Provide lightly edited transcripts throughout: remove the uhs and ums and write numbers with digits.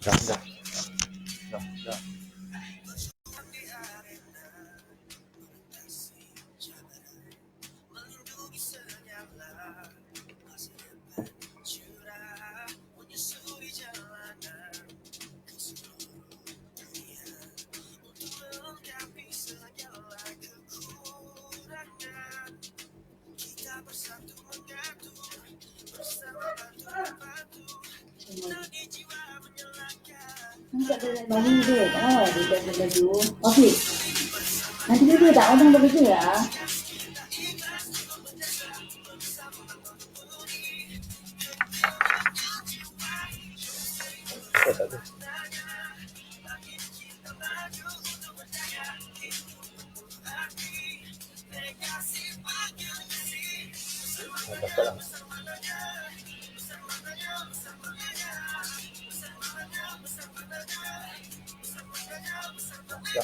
Dah, dah, dah, dah. Tak ada baju dia, tak tahu dia tak ada baju. Okey, nanti dia tak orang bekerja lah. Tak ada. Dapat lah. Ya.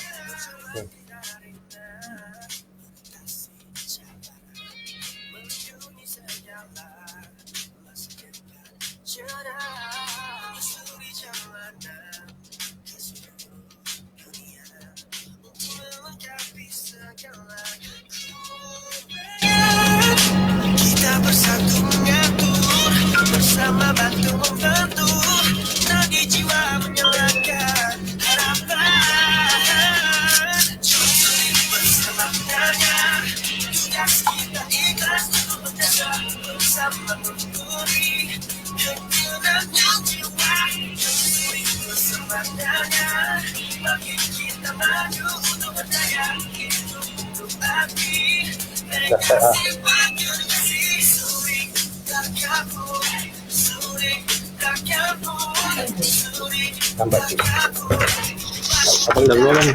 Kita bersatu mengatur, bersama bantu membantu, nadi jiwa menyalakan harapan. Bersama mendengar, tugas kita ikhlas untuk menjaga, bersama memberi ketenangan jiwa. Bersama mendengar, makin kita maju untuk berdaya, hidup untuk api. Dapat lah. Lambat tu. Abang dah keluar ni.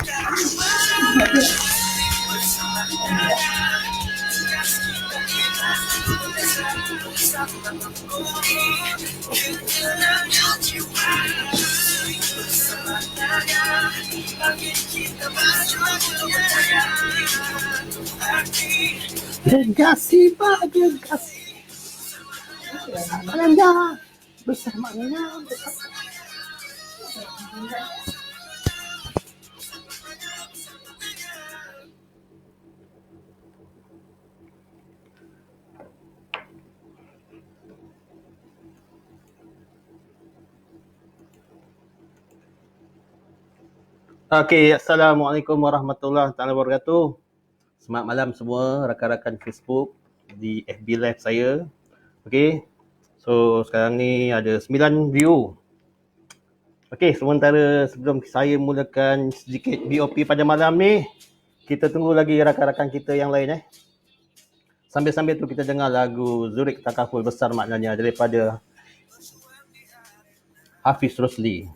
Legasi Pak, legasi. Anda bersamanya. Okey, Assalamualaikum warahmatullahi wabarakatuh. Selamat malam semua rakan-rakan Facebook di FB Live saya. Okey. So sekarang ni ada 9 view. Okey, sementara sebelum saya mulakan sedikit BOP pada malam ni, kita tunggu lagi rakan-rakan kita yang lain Sambil-sambil tu kita dengar lagu Zurik Takaful Besar Maknanya daripada Hafiz Rosli.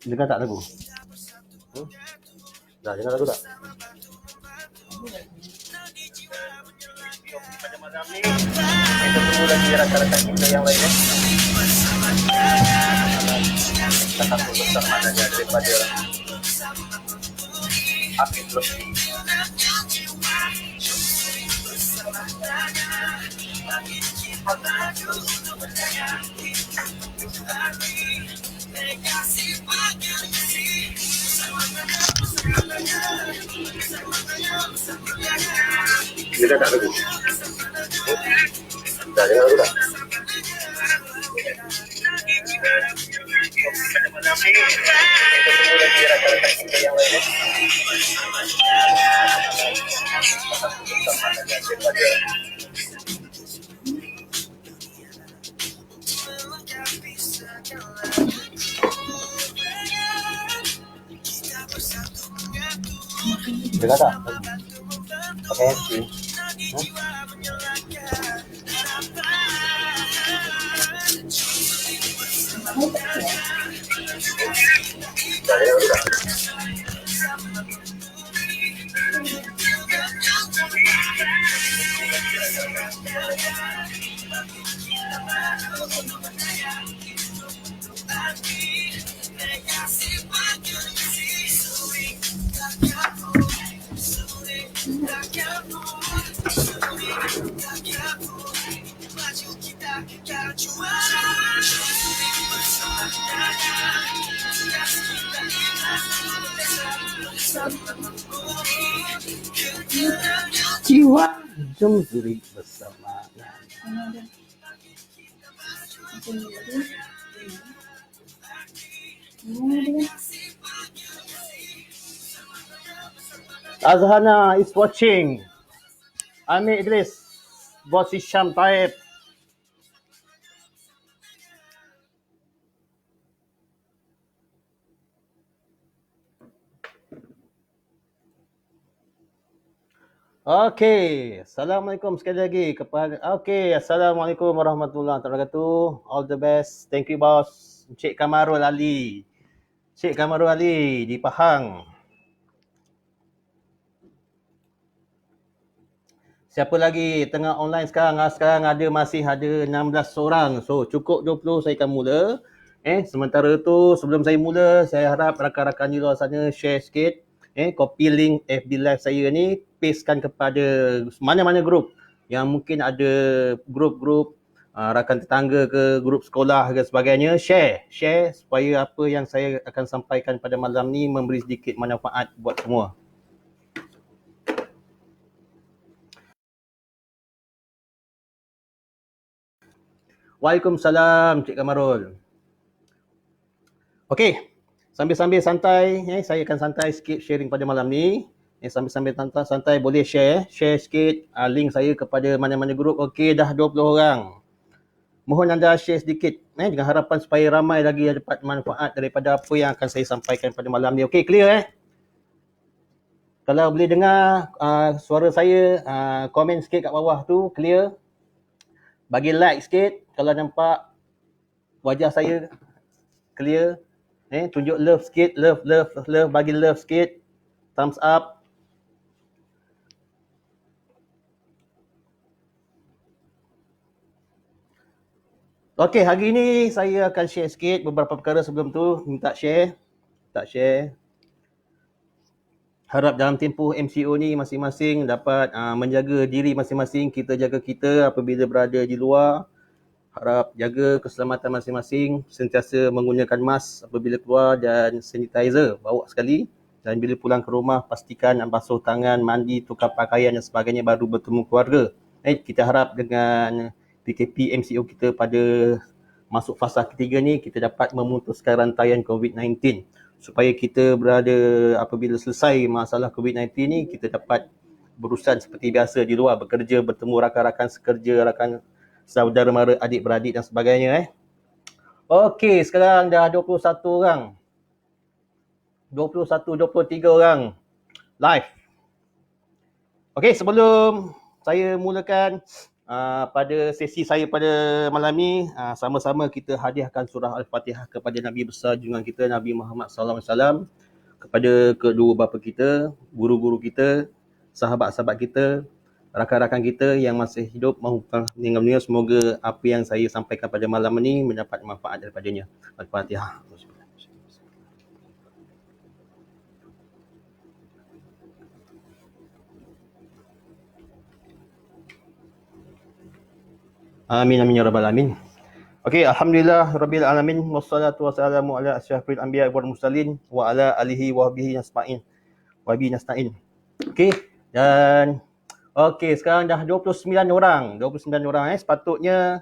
Dengar tak lagu? Dah dengar lagu tak? Pada malam ni kita tunggu lagi rakan-rakan kita yang lain Takaful Besar Maknanya daripada Hafiz Rosli. Dengar tak lagu? Dah dengar lagu tak? Dengar tak? Pakai handphone. Dah dengar lagu tak? Maju kita kekal juara. Bersama Nanya, tugas kita ikhlas bersama memberi ketenangan. Jiwa jom zuri bersama. Mana ada? Macam ni tadi. Mana dia? Azhana is watching. Amir Idris, Bos Hisham Taib. Okey, Assalamualaikum sekali lagi kepada Assalamualaikum warahmatullahi wabarakatuh. All the best. Thank you bos. Encik Kamarul Ali. Encik Kamarul Ali di Pahang. Siapa lagi tengah online sekarang? Sekarang masih ada 16 orang. So cukup 20 saya akan mula. Sementara tu sebelum saya mula, saya harap rakan-rakan di luar sana share sikit. Copy link FB Live saya ni, pastekan kepada mana-mana grup yang mungkin ada grup-grup rakan tetangga ke, grup sekolah ke sebagainya. Share supaya apa yang saya akan sampaikan pada malam ni memberi sedikit manfaat buat semua. Waalaikumsalam Cik Kamarul. Okey, sambil-sambil santai, saya akan santai sikit sharing pada malam ni. Sambil-sambil santai boleh share sikit link saya kepada mana-mana grup. Okey, dah 20 orang. Mohon anda share sedikit dengan harapan supaya ramai lagi dapat manfaat daripada apa yang akan saya sampaikan pada malam ni. Okey, clear Kalau boleh dengar suara saya, komen sikit kat bawah tu, clear. Bagi like sikit kalau nampak wajah saya clear. Tunjuk love sikit, love, bagi love sikit. Thumbs up. Okey, hari ni saya akan share sikit beberapa perkara. Sebelum tu minta share. Harap dalam tempoh MCO ni masing-masing dapat menjaga diri masing-masing. Kita jaga kita apabila berada di luar. Harap jaga keselamatan masing-masing, sentiasa menggunakan mask apabila keluar dan sanitizer bawa sekali. Dan bila pulang ke rumah, pastikan basuh tangan, mandi, tukar pakaian dan sebagainya baru bertemu keluarga. Kita harap dengan PKP MCO kita pada masuk fasa ketiga ni, kita dapat memutuskan rantaian COVID-19. Supaya kita berada apabila selesai masalah COVID-19 ni, kita dapat berurusan seperti biasa di luar, bekerja, bertemu rakan-rakan sekerja, rakan saudara mara, adik-beradik dan sebagainya. Okey, sekarang dah 21 orang. 23 orang live. Okey, sebelum saya mulakan pada sesi saya pada malam ni, sama-sama kita hadiahkan surah Al-Fatihah kepada Nabi besar junjungan kita Nabi Muhammad SAW, kepada kedua bapa kita, guru-guru kita, sahabat-sahabat kita, rakan-rakan kita yang masih hidup maupun meninggal dunia. Semoga apa yang saya sampaikan pada malam ini mendapat manfaat daripadanya. Al-Fatihah. Amin amin ya rabbal alamin. Okey, alhamdulillah rabbil alamin, wassalatu wassalamu ala asyrafil anbiya wal mursalin wa ala alihi wa sahbihi nasta'in. Okey, dan sekarang dah 29 orang. Sepatutnya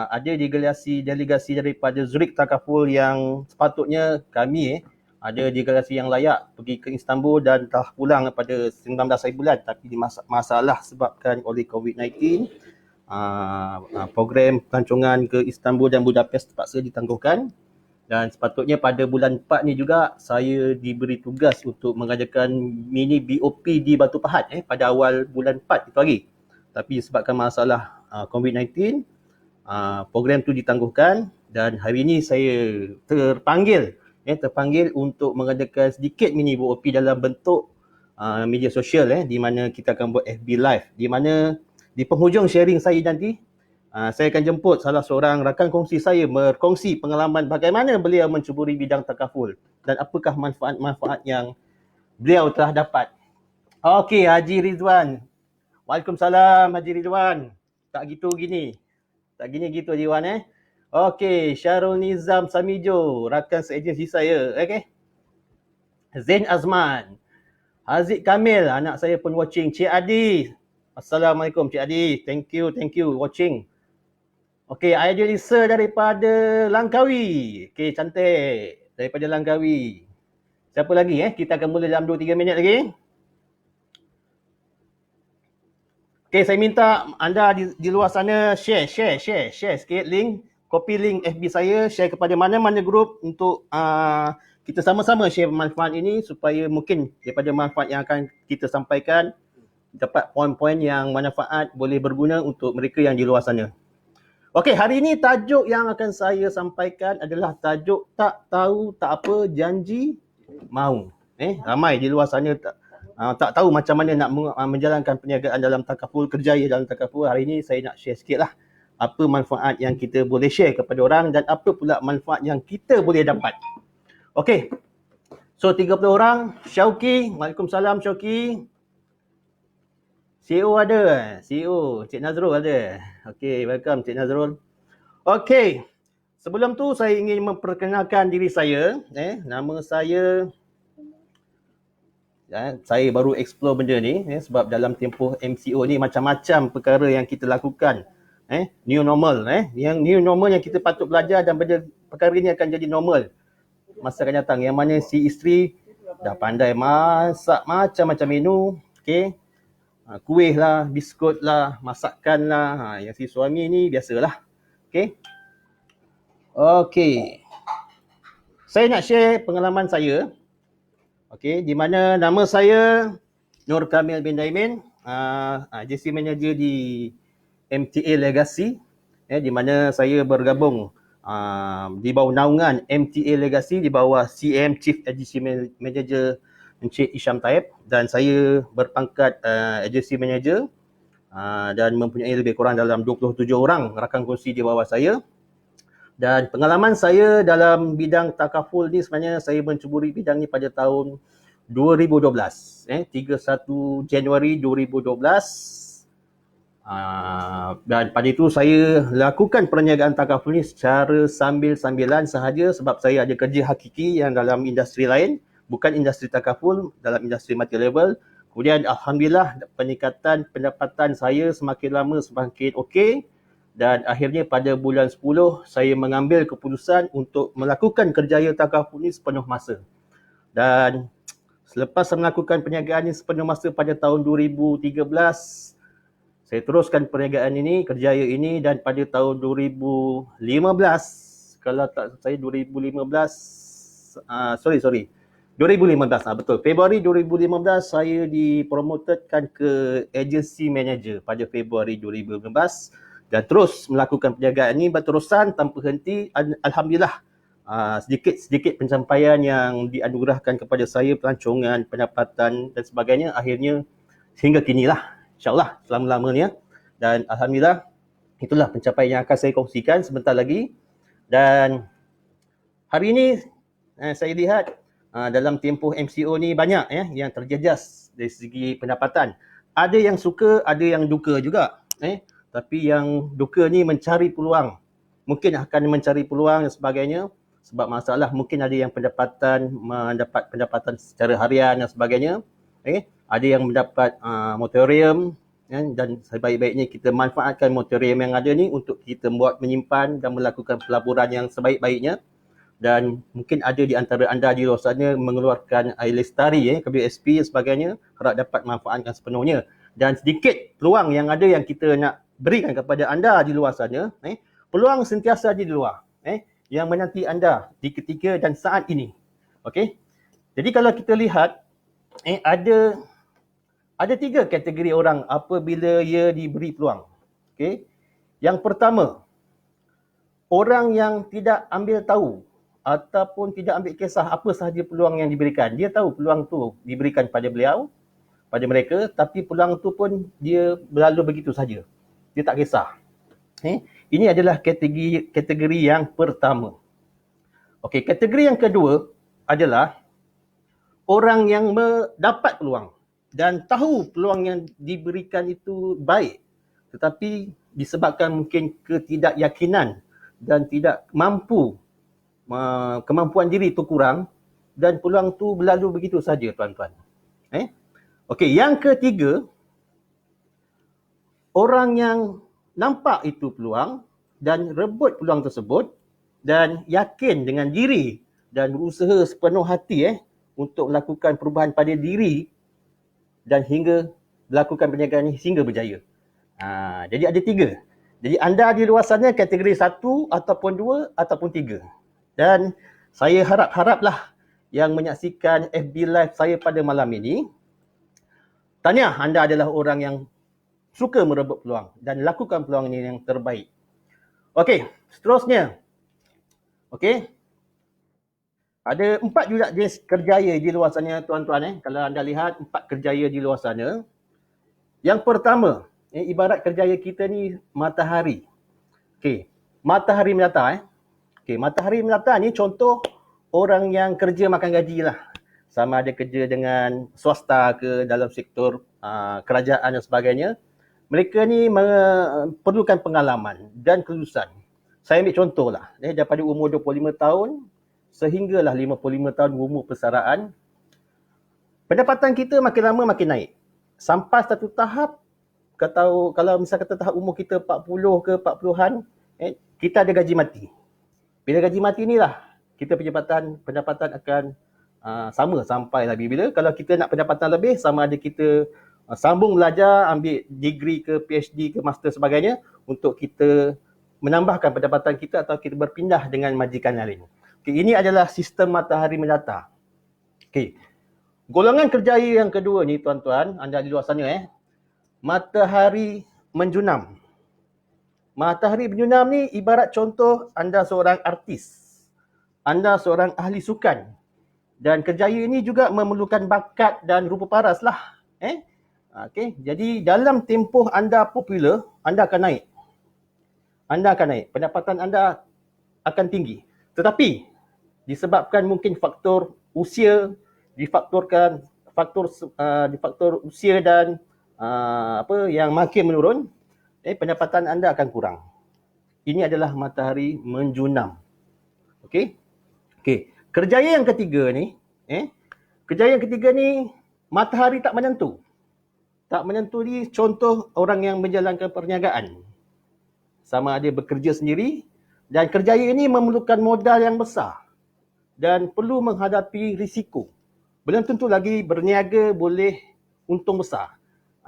ada delegasi daripada Zurich Takaful yang sepatutnya kami ada delegasi yang layak pergi ke Istanbul dan telah pulang pada 19 hari bulan, tapi masalah sebabkan oleh COVID-19, program pelancongan ke Istanbul dan Budapest terpaksa ditangguhkan. Dan sepatutnya pada bulan 4 ni juga saya diberi tugas untuk mengadakan mini BOP di Batu Pahat pada awal bulan 4 itu hari. Tapi disebabkan masalah COVID-19, program tu ditangguhkan dan hari ini saya terpanggil untuk mengadakan sedikit mini BOP dalam bentuk media sosial di mana kita akan buat FB Live, di mana di penghujung sharing saya nanti, saya akan jemput salah seorang rakan kongsi saya berkongsi pengalaman bagaimana beliau mencuburi bidang takaful dan apakah manfaat-manfaat yang beliau telah dapat. Okey, Haji Ridwan. Waalaikumsalam Haji Ridwan. Tak gitu gini. Tak gini gitu Haji Ridwan Okey, Syarul Nizam Samijo, rakan seagensi saya. Okey. Zain Azman. Haziq Kamil, anak saya pun watching. Cik Adi. Assalamualaikum Cik Adi. Thank you watching. Okey, Aidil Lisa daripada Langkawi. Okey, cantik. Daripada Langkawi. Siapa lagi Kita akan mula dalam 2-3 minit lagi. Okey, saya minta anda di luar sana share sikit link, copy link FB saya, share kepada mana-mana grup untuk kita sama-sama share manfaat ini supaya mungkin daripada manfaat yang akan kita sampaikan dapat poin-poin yang manfaat boleh berguna untuk mereka yang di luar sana. Okey, hari ini tajuk yang akan saya sampaikan adalah tajuk tak tahu tak apa janji mahu. Ramai di luar sana tak tahu macam mana nak menjalankan perniagaan dalam takaful, kerjaya dalam takaful. Hari ini saya nak share sikit lah apa manfaat yang kita boleh share kepada orang dan apa pula manfaat yang kita boleh dapat. Okey, so 30 orang. Syauki, Waalaikumsalam Syauki. CEO ada, CEO Cik Nazrul ada. Okey, welcome Cik Nazrul. Okey, sebelum tu saya ingin memperkenalkan diri saya. Nama saya saya baru explore benda ni sebab dalam tempoh MCO ni macam-macam perkara yang kita lakukan. New normal. Yang new normal yang kita patut belajar dan benda perkara ni akan jadi normal masa akan datang. Yang mana si isteri dah pandai masak macam-macam menu. Okey. Kuih lah, biskut lah, masakan lah. Yang si suami ni biasalah. Okey. Okey. Saya nak share pengalaman saya. Okey, di mana nama saya Nur Kamil bin Daimin, agency manager di MTA Legacy, di mana saya bergabung di bawah naungan MTA Legacy di bawah CM Chief Agency Manager Encik Isham Taib, dan saya berpangkat agency manager dan mempunyai lebih kurang dalam 27 orang rakan kongsi di bawah saya. Dan pengalaman saya dalam bidang takaful ni sebenarnya saya mencuburi bidang ni pada tahun 2012. 31 Januari 2012. Dan pada itu saya lakukan perniagaan takaful ni secara sambil-sambilan sahaja sebab saya ada kerja hakiki yang dalam industri lain, bukan industri takaful, dalam industri multi level. Kemudian alhamdulillah peningkatan pendapatan saya semakin lama semakin okey. Dan akhirnya pada bulan 10 saya mengambil keputusan untuk melakukan kerjaya takaful ni sepenuh masa. Dan selepas melakukan perniagaan ini sepenuh masa pada tahun 2013, saya teruskan perniagaan ini, kerjaya ini, dan pada tahun 2015, kalau tak saya 2015, 2015, betul. Februari 2015 saya dipromotedkan ke agency manager pada Februari 2015. Dan terus melakukan perniagaan ini berterusan tanpa henti. Alhamdulillah, sedikit-sedikit pencapaian yang dianugerahkan kepada saya, pelancongan, pendapatan dan sebagainya, akhirnya sehingga kinilah, insyaAllah selama-lamanya. Dan alhamdulillah, itulah pencapaian yang akan saya kongsikan sebentar lagi. Dan hari ini saya lihat dalam tempoh MCO ni banyak yang terjejas dari segi pendapatan. Ada yang suka, ada yang duka juga. Tapi yang duka ni mencari peluang. Mungkin akan mencari peluang dan sebagainya. Sebab masalah mungkin ada yang mendapat pendapatan secara harian dan sebagainya. Ada yang mendapat moratorium. Dan sebaik-baiknya kita manfaatkan moratorium yang ada ni untuk kita buat menyimpan dan melakukan pelaburan yang sebaik-baiknya. Dan mungkin ada di antara anda di luar sana mengeluarkan air lestari, WSP dan sebagainya, harap dapat manfaatkan sepenuhnya. Dan sedikit peluang yang ada yang kita nak berikan kepada anda di luar sana, peluang sentiasa ada di luar, yang menanti anda di ketika dan saat ini. Okey. Jadi kalau kita lihat, ada 3 kategori orang apabila ia diberi peluang. Okey. Yang pertama, orang yang tidak ambil tahu ataupun tidak ambil kisah apa sahaja peluang yang diberikan. Dia tahu peluang tu diberikan pada beliau, pada mereka, tapi peluang tu pun dia berlalu begitu saja. Dia tak kisah. Ini adalah kategori yang pertama. Okey, kategori yang kedua adalah orang yang mendapat peluang dan tahu peluang yang diberikan itu baik, tetapi disebabkan mungkin ketidakyakinan dan tidak mampu, kemampuan diri itu kurang dan peluang tu berlalu begitu saja, tuan-tuan. Okey, yang ketiga, orang yang nampak itu peluang dan rebut peluang tersebut dan yakin dengan diri dan berusaha sepenuh hati untuk melakukan perubahan pada diri dan hingga melakukan perniagaan ini hingga berjaya. Jadi ada 3. Jadi anda di luar sana kategori 1 ataupun 2 ataupun 3. Dan saya haraplah yang menyaksikan FB Live saya pada malam ini, tahniah, anda adalah orang yang suka merebut peluang dan lakukan peluang ini yang terbaik. Okey, seterusnya. Okey. Ada 4 juga jenis kerjaya di luar sana, tuan-tuan. Kalau anda lihat 4 kerjaya di luar sana. Yang pertama, ibarat kerjaya kita ni matahari. Okey, matahari melata. Okey, matahari melata ni contoh orang yang kerja makan gaji lah. Sama ada kerja dengan swasta ke dalam sektor kerajaan dan sebagainya. Mereka ni perlukan pengalaman dan kelulusan. Saya ambil contoh lah. Daripada umur 25 tahun sehinggalah 55 tahun umur persaraan, pendapatan kita makin lama makin naik. Sampai satu tahap, kalau misal kata tahap umur kita 40 ke 40-an, kita ada gaji mati. Bila gaji mati inilah, kita pendapatan akan sama sampai lah. Bila kalau kita nak pendapatan lebih, sama ada kita sambung belajar, ambil degree ke PhD ke master sebagainya untuk kita menambahkan pendapatan kita atau kita berpindah dengan majikan lain. Okay, ini adalah sistem matahari melata. Okay. Golongan kerjaya yang kedua ni, tuan-tuan, anda di luar sana, matahari menjunam. Matahari menjunam ni ibarat contoh anda seorang artis. Anda seorang ahli sukan. Dan kerjaya ini juga memerlukan bakat dan rupa paras lah. Okay. Jadi dalam tempoh anda popular, anda akan naik. Pendapatan anda akan tinggi. Tetapi disebabkan mungkin faktor usia, faktor usia dan yang makin menurun, pendapatan anda akan kurang. Ini adalah matahari menjunam. Okey. Kerjaya yang ketiga ni, matahari tak menentu. Tak menentu ni contoh orang yang menjalankan perniagaan. Sama ada bekerja sendiri, dan kerjaya ini memerlukan modal yang besar dan perlu menghadapi risiko. Belum tentu lagi berniaga boleh untung besar.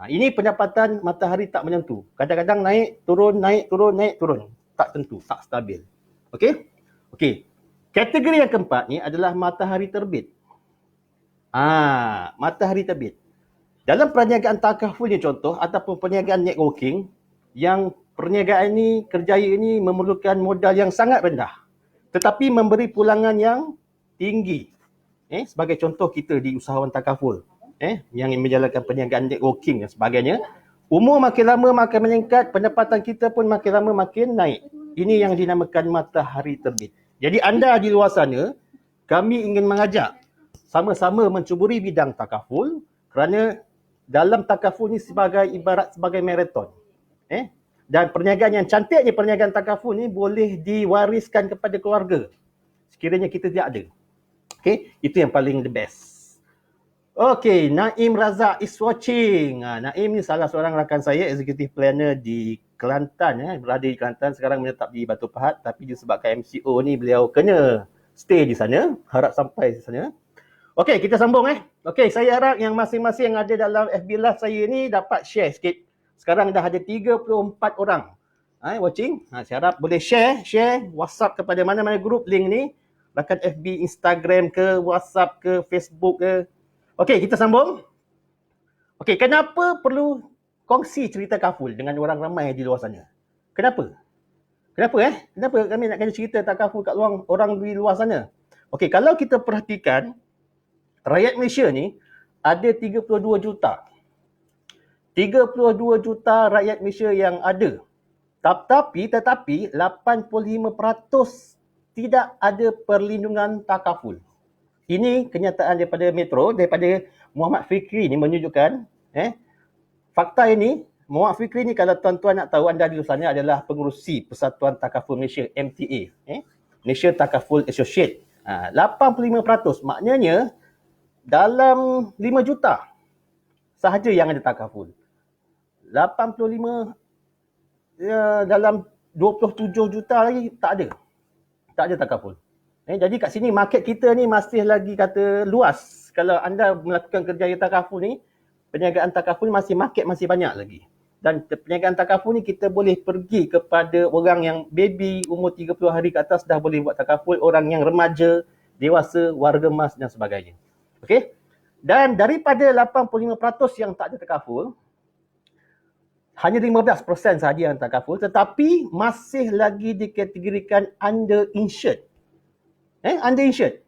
Ini pendapatan matahari tak menentu. Kadang-kadang naik, turun, naik, turun, naik, turun. Tak tentu, tak stabil. Okey. Kategori yang keempat ni adalah matahari terbit. Matahari terbit. Dalam perniagaan takaful ni contoh ataupun perniagaan networking, yang perniagaan ni, kerjaya ini memerlukan modal yang sangat rendah tetapi memberi pulangan yang tinggi. Sebagai contoh kita di usahawan takaful, yang menjalankan perniagaan networking dan sebagainya. Umur makin lama makin meningkat, pendapatan kita pun makin lama makin naik. Ini yang dinamakan matahari terbit. Jadi anda di luar sana, kami ingin mengajak sama-sama mencuburi bidang takaful kerana dalam takaful ni ibarat sebagai maraton. Dan perniagaan yang cantiknya, perniagaan takaful ni boleh diwariskan kepada keluarga sekiranya kita tidak ada. Itu yang paling the best. Naim Razak is watching. Naim ni salah seorang rakan saya, executive planner di Kelantan, berada di Kelantan, sekarang menetap di Batu Pahat, tapi disebabkan MCO ni beliau kena stay di sana, harap sampai di sana. Kita sambung. Saya harap yang masing-masing yang ada dalam FB Live saya ni dapat share sikit. Sekarang dah ada 34 orang watching. Saya harap boleh share WhatsApp kepada mana-mana grup link ni. Bahkan FB, Instagram ke, WhatsApp ke, Facebook ke. Kita sambung. Kenapa perlu kongsi cerita kaful dengan orang ramai di luar sana? Kenapa kami nak kena cerita takaful kat orang di luar sana? Kalau kita perhatikan, rakyat Malaysia ni ada 32 juta. 32 juta rakyat Malaysia yang ada. Tetapi 85% tidak ada perlindungan takaful. Ini kenyataan daripada Metro, daripada Muhammad Fikri ni menunjukkan fakta ini. Muhammad Fikri ni kalau tuan-tuan nak tahu, anda di luar sana adalah pengerusi Persatuan Takaful Malaysia, MTA, Malaysia Takaful Associate. 85%, maknanya dalam 5 juta sahaja yang ada takaful. 85 dalam 27 juta lagi tak ada takaful. Jadi kat sini market kita ni masih lagi kata luas. Kalau anda melakukan kerjaya takaful ni, perniagaan takaful ni market masih banyak lagi. Dan perniagaan takaful ni kita boleh pergi kepada orang yang baby umur 30 hari ke atas dah boleh buat takaful, orang yang remaja, dewasa, warga emas dan sebagainya. Okey? Dan daripada 85% yang tak ada takaful, hanya 15% sahaja yang takaful, tetapi masih lagi dikategorikan underinsured. Underinsured.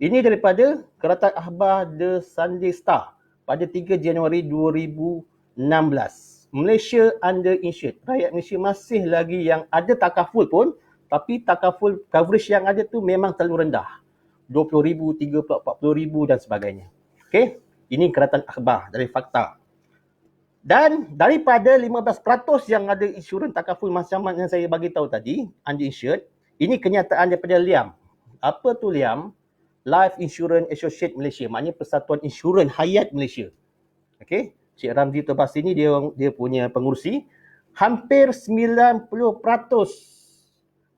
Ini daripada Keratan Akhbar The Sunday Star pada 3 Januari 2016. Malaysia underinsured. Rakyat Malaysia masih lagi yang ada takaful pun, tapi takaful coverage yang ada tu memang terlalu rendah. 20,000, 30,000, 40,000 dan sebagainya. Okey, ini Keratan Akhbar dari fakta. Dan daripada 15% yang ada insurans takaful macam yang saya bagi tahu tadi, underinsured, ini kenyataan daripada LIAM. Apa tu LIAM? Life Insurance Associate Malaysia, maknanya Persatuan Insurans Hayat Malaysia. Okey, Cik Ramzi Tobas ini dia punya pengurusi. Hampir 90%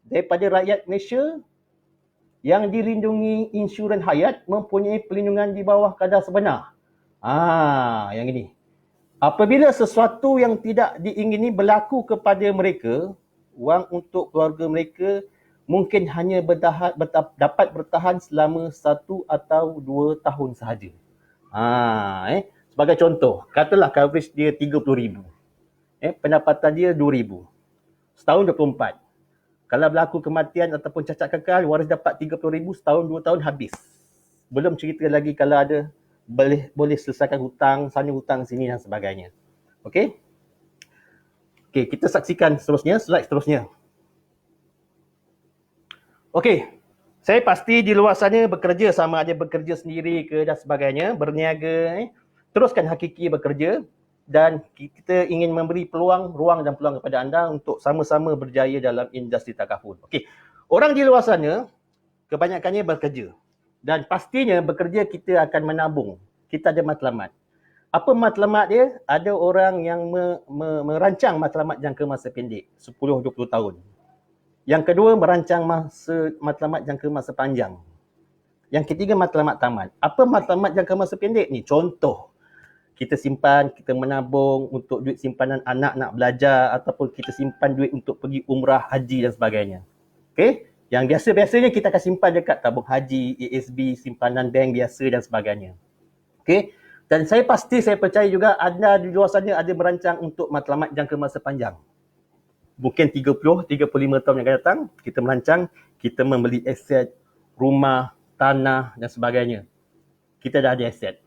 daripada rakyat Malaysia yang dilindungi insurans hayat mempunyai perlindungan di bawah kadar sebenar. Yang ini. Apabila sesuatu yang tidak diingini berlaku kepada mereka, wang untuk keluarga mereka mungkin hanya dapat bertahan selama 1 atau 2 tahun sahaja. Sebagai contoh, katalah coverage dia 30,000. Pendapatan dia 2,000. Setahun 24. Kalau berlaku kematian ataupun cacat kekal, waris dapat 30,000, setahun 2 tahun habis. Belum cerita lagi kalau ada boleh selesaikan hutang, sana hutang sini dan sebagainya. Okey, kita saksikan seterusnya, slide seterusnya. Okey, saya pasti di luar sana bekerja, sama ada bekerja sendiri ke dan sebagainya, berniaga, teruskan hakiki bekerja dan kita ingin memberi ruang dan peluang kepada anda untuk sama-sama berjaya dalam industri takaful. Okey, orang di luar sana kebanyakannya bekerja dan pastinya bekerja kita akan menabung. Kita ada matlamat. Apa matlamat dia? Ada orang yang merancang matlamat jangka masa pendek, 10-20 tahun. Yang kedua, merancang matlamat jangka masa panjang. Yang ketiga, matlamat tamat. Apa matlamat jangka masa pendek ni? Contoh, kita simpan, kita menabung untuk duit simpanan anak nak belajar ataupun kita simpan duit untuk pergi umrah, haji dan sebagainya. Okey? Yang biasanya kita akan simpan dekat tabung haji, ASB, simpanan bank biasa dan sebagainya. Okey? Dan saya percaya juga anda di luar sana ada merancang untuk matlamat jangka masa panjang. Mungkin 30-35 tahun yang akan datang, kita merancang, kita membeli aset, rumah, tanah dan sebagainya. Kita dah ada aset.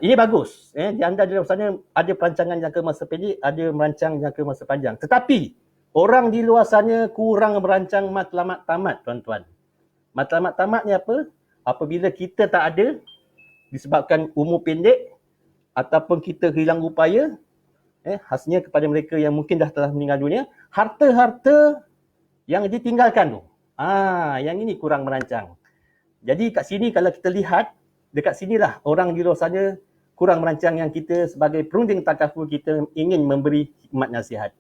Ini bagus. Anda di luar sana ada perancangan jangka masa pendek, ada merancang jangka masa panjang. Tetapi, orang di luar sana kurang merancang matlamat tamat, tuan-tuan. Matlamat tamat ni apa? Apabila kita tak ada, disebabkan umur pendek, ataupun kita hilang upaya, khasnya kepada mereka yang mungkin dah telah meninggal dunia, harta-harta yang ditinggalkan tu. Yang ini kurang merancang. Jadi kat sini kalau kita lihat, dekat sinilah orang di luar sana kurang merancang yang kita sebagai perunding takaful kita ingin memberi khidmat nasihat.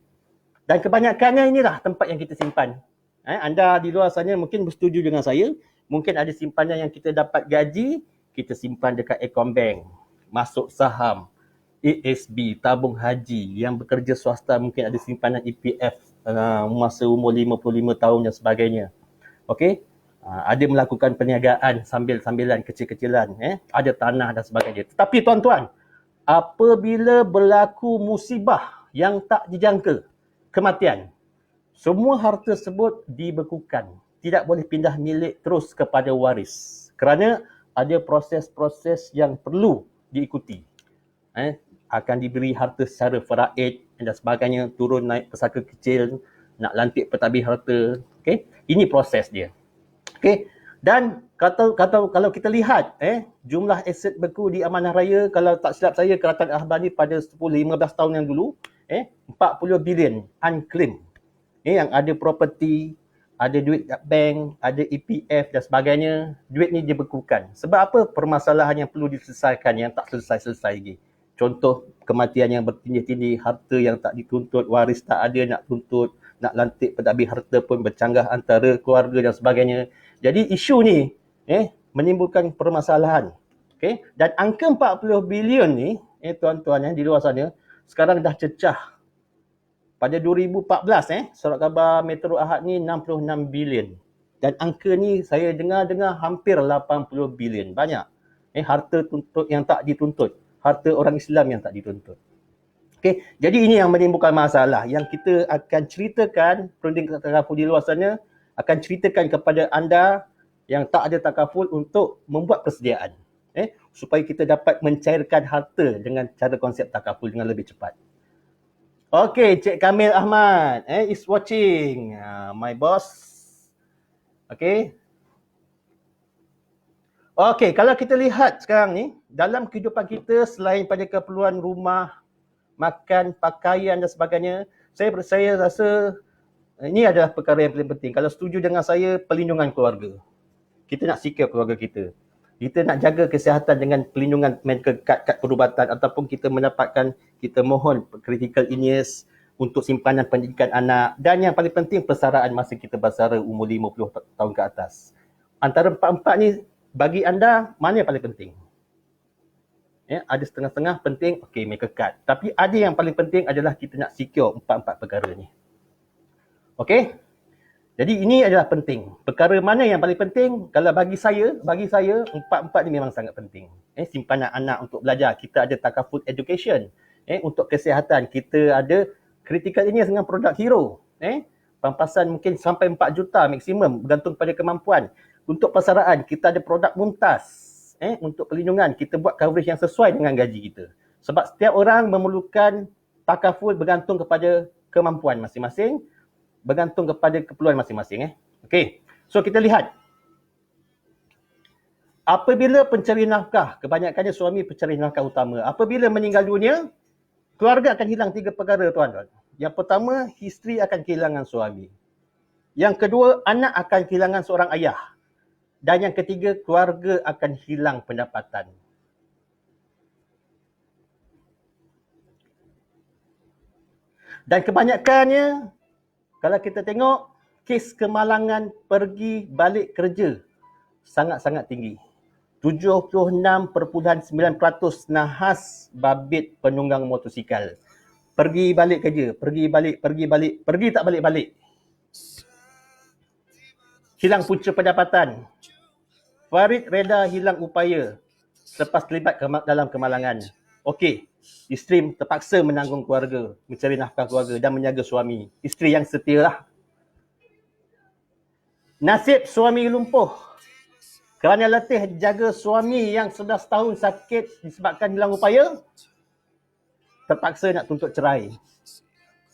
Dan kebanyakannya inilah tempat yang kita simpan. Anda di luar sana mungkin bersetuju dengan saya, mungkin ada simpanan yang kita dapat gaji, kita simpan dekat Ekombank, masuk saham, ASB, tabung haji, yang bekerja swasta mungkin ada simpanan EPF masa umur 55 tahun dan sebagainya. Okey, ada melakukan perniagaan sambil-sambilan kecil-kecilan, ada tanah dan sebagainya. Tetapi tuan-tuan, apabila berlaku musibah yang tak dijangka, kematian, semua harta tersebut dibekukan, tidak boleh pindah milik terus kepada waris kerana ada proses-proses yang perlu diikuti. Akan diberi harta secara faraid dan sebagainya, turun naik pesaka kecil, nak lantik pentadbir harta. Okey, ini proses dia. Okey, Dan kalau kita lihat jumlah aset beku di Amanah Raya, kalau tak silap saya Kerajaan Ahbab ni pada 10-15 tahun yang dulu 40 bilion unclaimed. Yang ada property, ada duit kat bank, ada EPF dan sebagainya, duit ni dibekukan. Sebab apa? Permasalahan yang perlu diselesaikan yang tak selesai-selesai lagi. Contoh kematian yang bertindih-tindih, harta yang tak dituntut, waris tak ada nak tuntut, nak lantik pentadbir harta pun bercanggah antara keluarga dan sebagainya. Jadi isu ni menimbulkan permasalahan. Okay? Dan angka 40 bilion ni, tuan-tuan di luar sana, sekarang dah cecah. Pada 2014 surat khabar Metro Ahad ni 66 bilion. Dan angka ni saya dengar hampir 80 bilion. Banyak. Harta tuntut yang tak dituntut. Harta orang Islam yang tak dituntut. Okay. Jadi ini yang menimbulkan masalah. Yang kita akan ceritakan, perunding takaful di luar sana, akan ceritakan kepada anda yang tak ada takaful untuk membuat persediaan. Supaya kita dapat mencairkan harta dengan cara konsep takaful dengan lebih cepat. Okay, Cik Kamil Ahmad is watching. My boss. Okay. Okay, kalau kita lihat sekarang ni, dalam kehidupan kita selain pada keperluan rumah, makan, pakaian dan sebagainya, saya rasa ini adalah perkara yang paling penting. Kalau setuju dengan saya, perlindungan keluarga. Kita nak secure keluarga kita. Kita nak jaga kesihatan dengan perlindungan medical kad perubatan ataupun kita mohon critical illness untuk simpanan pendidikan anak dan yang paling penting persaraan masa kita bersara umur 50 tahun ke atas. Antara empat-empat ni bagi anda mana yang paling penting? Ada setengah-setengah penting, okey medical card. Tapi ada yang paling penting adalah kita nak secure empat-empat perkara ni. Okey? Jadi ini adalah penting. Perkara mana yang paling penting? Kalau bagi saya empat-empat ni memang sangat penting. Simpanan anak untuk belajar, kita ada takaful education. Untuk kesihatan, kita ada critical illness dengan produk hero. Pampasan mungkin sampai 4 juta maksimum bergantung pada kemampuan. Untuk persaraan, kita ada produk mumtaz. Untuk perlindungan, kita buat coverage yang sesuai dengan gaji kita. Sebab setiap orang memerlukan takaful bergantung kepada kemampuan masing-masing, bergantung kepada keperluan masing-masing. Okey. So kita lihat. Apabila pencari nafkah, kebanyakannya suami pencari nafkah utama. Apabila meninggal dunia, keluarga akan hilang 3 perkara tuan-tuan. Yang pertama, isteri akan kehilangan suami. Yang kedua, anak akan kehilangan seorang ayah. Dan yang ketiga, keluarga akan hilang pendapatan. Dan kebanyakannya, kalau kita tengok, kes kemalangan pergi balik kerja sangat-sangat tinggi. 76.9% nahas babit penunggang motosikal. Pergi balik kerja, pergi tak balik-balik. Hilang punca pendapatan. Farid Reda hilang upaya selepas terlibat dalam kemalangan. Okey, isteri terpaksa menanggung keluarga, mencari nafkah keluarga dan menjaga suami. Isteri yang setia lah. Nasib suami lumpuh kerana letih jaga suami yang sudah setahun sakit disebabkan hilang upaya, terpaksa nak tuntut cerai.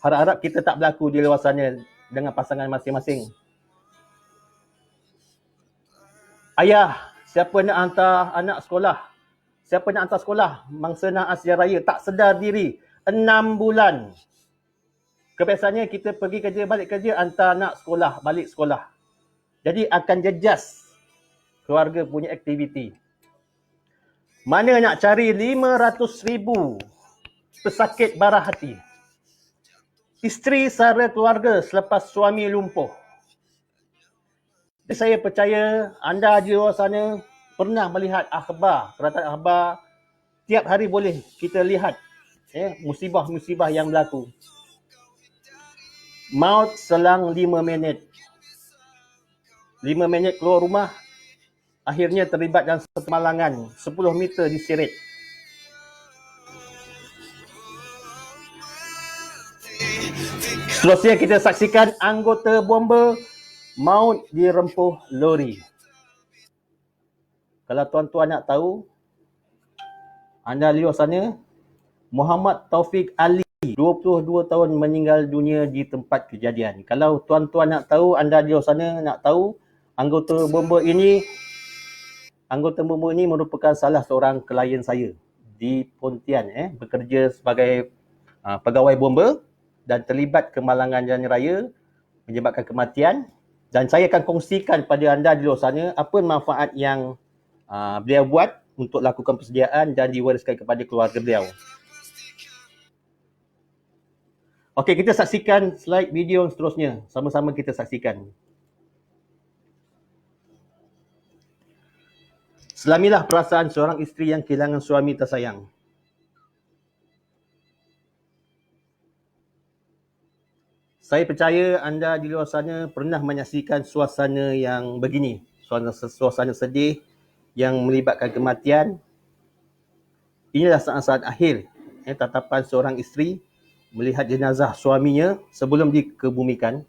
Harap-harap kita tak berlaku di luar sana dengan pasangan masing-masing. Ayah, siapa nak hantar anak sekolah? Siapa nak hantar sekolah? Mangsa naas Hari Raya tak sedar diri. 6 bulan. Kebiasaannya kita pergi kerja, balik kerja, hantar anak sekolah, balik sekolah. Jadi akan jejas keluarga punya aktiviti. Mana nak cari 500,000 pesakit bara hati. Isteri sara keluarga selepas suami lumpuh. Saya percaya anda di luar sana pernah melihat akhbar, perkataan akhbar. Tiap hari boleh kita lihat musibah-musibah yang berlaku. Maut selang 5 minit. 5 minit keluar rumah, akhirnya terlibat dalam satu kemalangan 10 meter diseret. Seterusnya kita saksikan anggota bomba maut dirempuh lori. Kalau tuan-tuan nak tahu, anda di luar sana, Muhammad Taufik Ali, 22 tahun meninggal dunia di tempat kejadian. Kalau tuan-tuan nak tahu, anda di luar sana nak tahu, anggota bomba ini merupakan salah seorang klien saya di Pontian, bekerja sebagai pegawai bomba dan terlibat kemalangan jalan raya menyebabkan kematian, dan saya akan kongsikan pada anda di luar sana apa manfaat yang beliau buat untuk lakukan persediaan dan diwariskan kepada keluarga beliau. Okey, kita saksikan slide video yang seterusnya. Sama-sama kita saksikan. Selamilah perasaan seorang isteri yang kehilangan suami tersayang. Saya percaya anda di luar sana pernah menyaksikan suasana yang begini. Suasana sedih yang melibatkan kematian. Inilah saat-saat akhir tatapan seorang isteri melihat jenazah suaminya sebelum dikebumikan.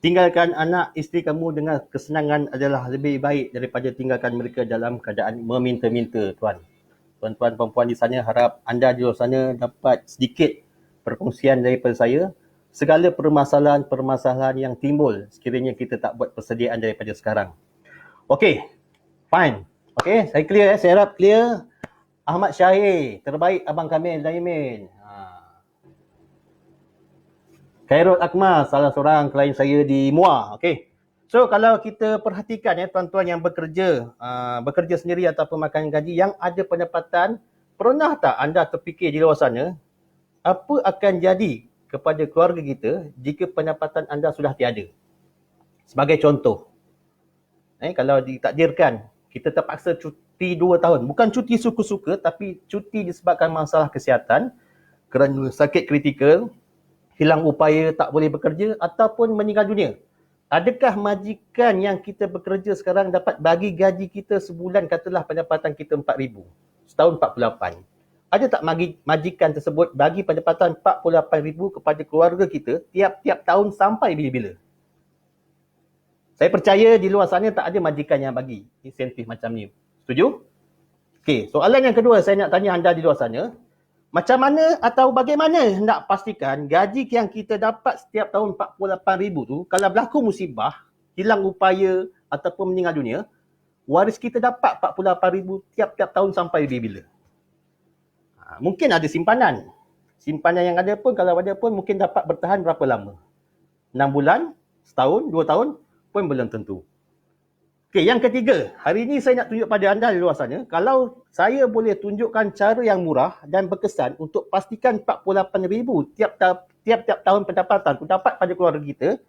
Tinggalkan anak isteri kamu dengan kesenangan adalah lebih baik daripada tinggalkan mereka dalam keadaan meminta-minta, tuan. Tuan-tuan perempuan di sana, harap anda di luar sana dapat sedikit perkongsian daripada saya. Segala permasalahan-permasalahan yang timbul sekiranya kita tak buat persediaan daripada sekarang. Okey, fine. Okey, saya clear saya harap clear. Ahmad Syahir, terbaik Abang Kamil Daimin. Khairul Akmal, salah seorang klien saya di MUA. Okey. So kalau kita perhatikan tuan-tuan yang bekerja sendiri ataupun makan gaji yang ada pendapatan, pernah tak anda terfikir di luar sana apa akan jadi kepada keluarga kita jika pendapatan anda sudah tiada? Sebagai contoh, kalau ditakdirkan kita terpaksa cuti 2 tahun, bukan cuti suka-suka tapi cuti disebabkan masalah kesihatan kerana sakit kritikal, hilang upaya, tak boleh bekerja ataupun meninggal dunia. Adakah majikan yang kita bekerja sekarang dapat bagi gaji kita sebulan, katalah pendapatan kita 4,000, setahun 48. Ada tak majikan tersebut bagi pendapatan 48,000 kepada keluarga kita tiap-tiap tahun sampai bila-bila? Saya percaya di luar sana tak ada majikan yang bagi insentif macam ni. Setuju? Okey, soalan yang kedua saya nak tanya anda di luar sana. Macam mana atau bagaimana hendak pastikan gaji yang kita dapat setiap tahun 48,000 tu, kalau berlaku musibah, hilang upaya ataupun meninggal dunia, waris kita dapat 48,000 tiap-tiap tahun sampai bila-bila? Mungkin ada simpanan. Simpanan yang ada pun, kalau ada pun mungkin dapat bertahan berapa lama? 6 bulan, setahun, 2 tahun pun belum tentu. Okey, yang ketiga, hari ini saya nak tunjuk pada anda di luar sana, kalau saya boleh tunjukkan cara yang murah dan berkesan untuk pastikan 48,000 tiap-tiap tahun pendapatan tu dapat pada keluarga kita,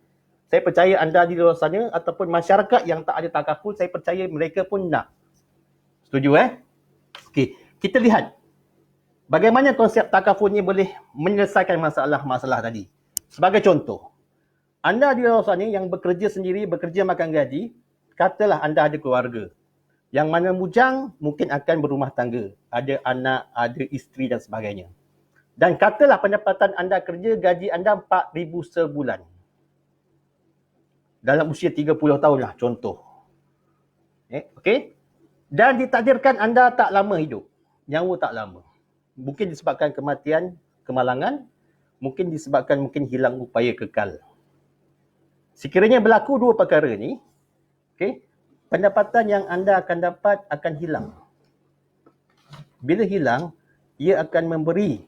saya percaya anda di luar sana ataupun masyarakat yang tak ada takaful, saya percaya mereka pun nak. Setuju Okey, kita lihat bagaimana konsep takaful ni boleh menyelesaikan masalah-masalah tadi. Sebagai contoh, anda di luar sana yang bekerja sendiri, bekerja makan gaji, katalah anda ada keluarga. Yang mana bujang mungkin akan berumah tangga. Ada anak, ada isteri dan sebagainya. Dan katalah pendapatan anda kerja, gaji anda 4,000 sebulan. Dalam usia 30 tahun lah contoh. Okey? Dan ditakdirkan anda tak lama hidup. Nyawa tak lama. Mungkin disebabkan kematian, kemalangan. Mungkin disebabkan hilang upaya kekal. Sekiranya berlaku dua perkara ni, pendapatan yang anda akan dapat akan hilang. Bila hilang, ia akan memberi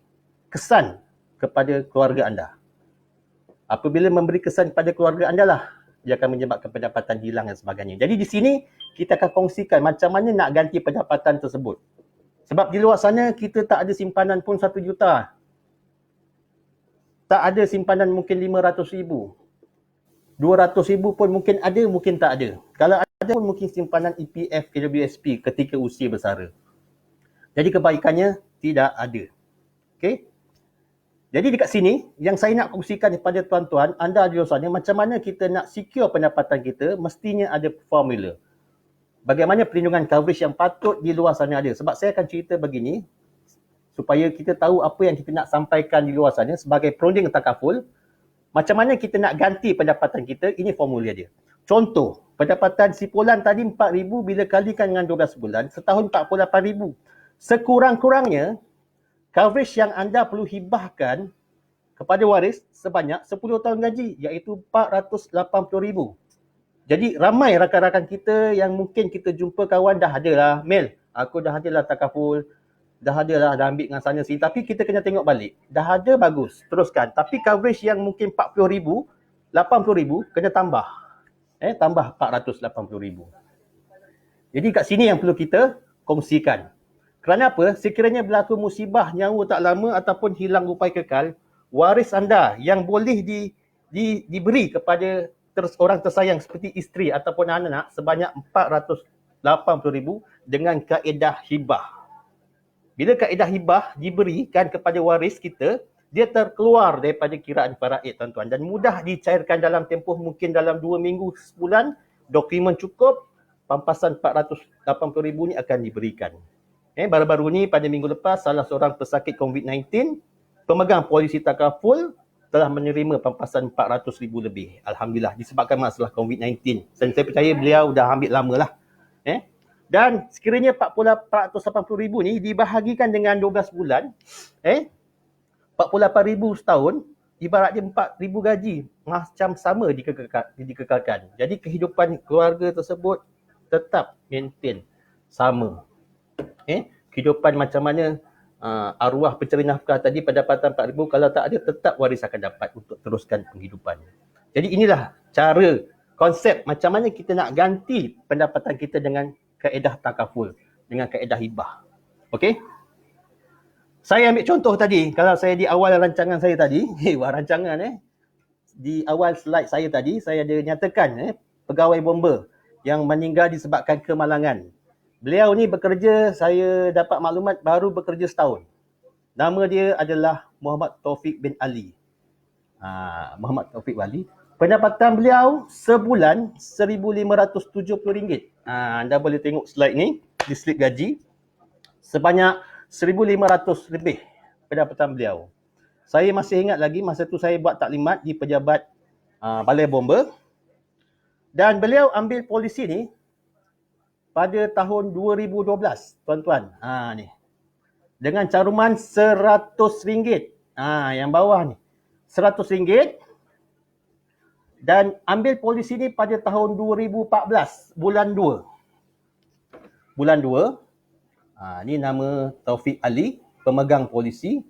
kesan kepada keluarga anda. Apabila memberi kesan kepada keluarga anda lah, dia akan menyebabkan pendapatan hilang dan sebagainya. Jadi di sini, kita akan kongsikan macam mana nak ganti pendapatan tersebut. Sebab di luar sana, kita tak ada simpanan pun 1 juta. Tak ada simpanan mungkin 500,000. 200,000 pun mungkin ada, mungkin tak ada. Kalau ada pun mungkin simpanan EPF, KWSP ketika usia bersara. Jadi kebaikannya tidak ada. Okey? Jadi dekat sini, yang saya nak kongsikan kepada tuan-tuan, anda di luar sana, macam mana kita nak secure pendapatan kita, mestinya ada formula. Bagaimana perlindungan coverage yang patut di luar sana ada. Sebab saya akan cerita begini, supaya kita tahu apa yang kita nak sampaikan di luar sana sebagai perunding takaful. Macam mana kita nak ganti pendapatan kita, ini formula dia. Contoh, pendapatan sipulan tadi 4,000 bila kalikan dengan 12 bulan, setahun 48,000. Sekurang-kurangnya, coverage yang anda perlu hibahkan kepada waris sebanyak 10 tahun gaji, iaitu 480,000. Jadi ramai rakan-rakan kita yang mungkin kita jumpa kawan dah ada lah, Mel, aku dah ada lah takaful, dah ada lah, dah ambil dengan sana sini. Tapi kita kena tengok balik. Dah ada, bagus, teruskan. Tapi coverage yang mungkin 40,000, 80,000, kena tambah. Tambah 480,000. Jadi kat sini yang perlu kita kongsikan. Kerana apa? Sekiranya berlaku musibah nyawa tak lama ataupun hilang upai kekal, waris anda yang boleh diberi kepada orang tersayang seperti isteri ataupun anak-anak sebanyak 480,000 dengan kaedah hibah. Bila kaedah hibah diberikan kepada waris kita, dia terkeluar daripada kiraan faraid, tuan-tuan, dan mudah dicairkan dalam tempoh mungkin dalam 2 minggu, sebulan, dokumen cukup, pampasan 480,000 ni akan diberikan. Baru-baru ni pada minggu lepas, salah seorang pesakit COVID-19, pemegang polisi takaful telah menerima pampasan 400,000 lebih. Alhamdulillah, disebabkan masalah COVID-19. Dan saya percaya beliau dah ambil lama lah. Dan sekiranya 480,000 ni dibahagikan dengan 12 bulan, 48,000 setahun, ibarat dia 4,000 gaji, macam sama dikekalkan. Jadi kehidupan keluarga tersebut tetap maintain sama. Kehidupan macam mana arwah pencari nafkah tadi pendapatan 4,000, kalau tak ada tetap waris akan dapat untuk teruskan penghidupan. Jadi inilah cara, konsep macam mana kita nak ganti pendapatan kita dengan kaedah takaful, dengan kaedah hibah. Okey? Saya ambil contoh tadi, kalau saya di awal rancangan saya tadi, di awal slide saya tadi, saya ada nyatakan pegawai bomba yang meninggal disebabkan kemalangan. Beliau ni bekerja, saya dapat maklumat baru bekerja setahun. Nama dia adalah Muhammad Taufik bin Ali. Muhammad Taufik bin Ali. Pendapatan beliau sebulan RM1,570. Anda boleh tengok slide ni, di slip gaji. Sebanyak 1,500 lebih pendapatan beliau. Saya masih ingat lagi, masa tu saya buat taklimat di pejabat Balai Bomba. Dan beliau ambil polisi ni pada tahun 2012, tuan-tuan. Ni. Dengan caruman RM100. Yang bawah ni. RM100. Dan ambil polisi ni pada tahun 2014, bulan 2. Bulan 2. Ni nama Taufik Ali, pemegang polisi.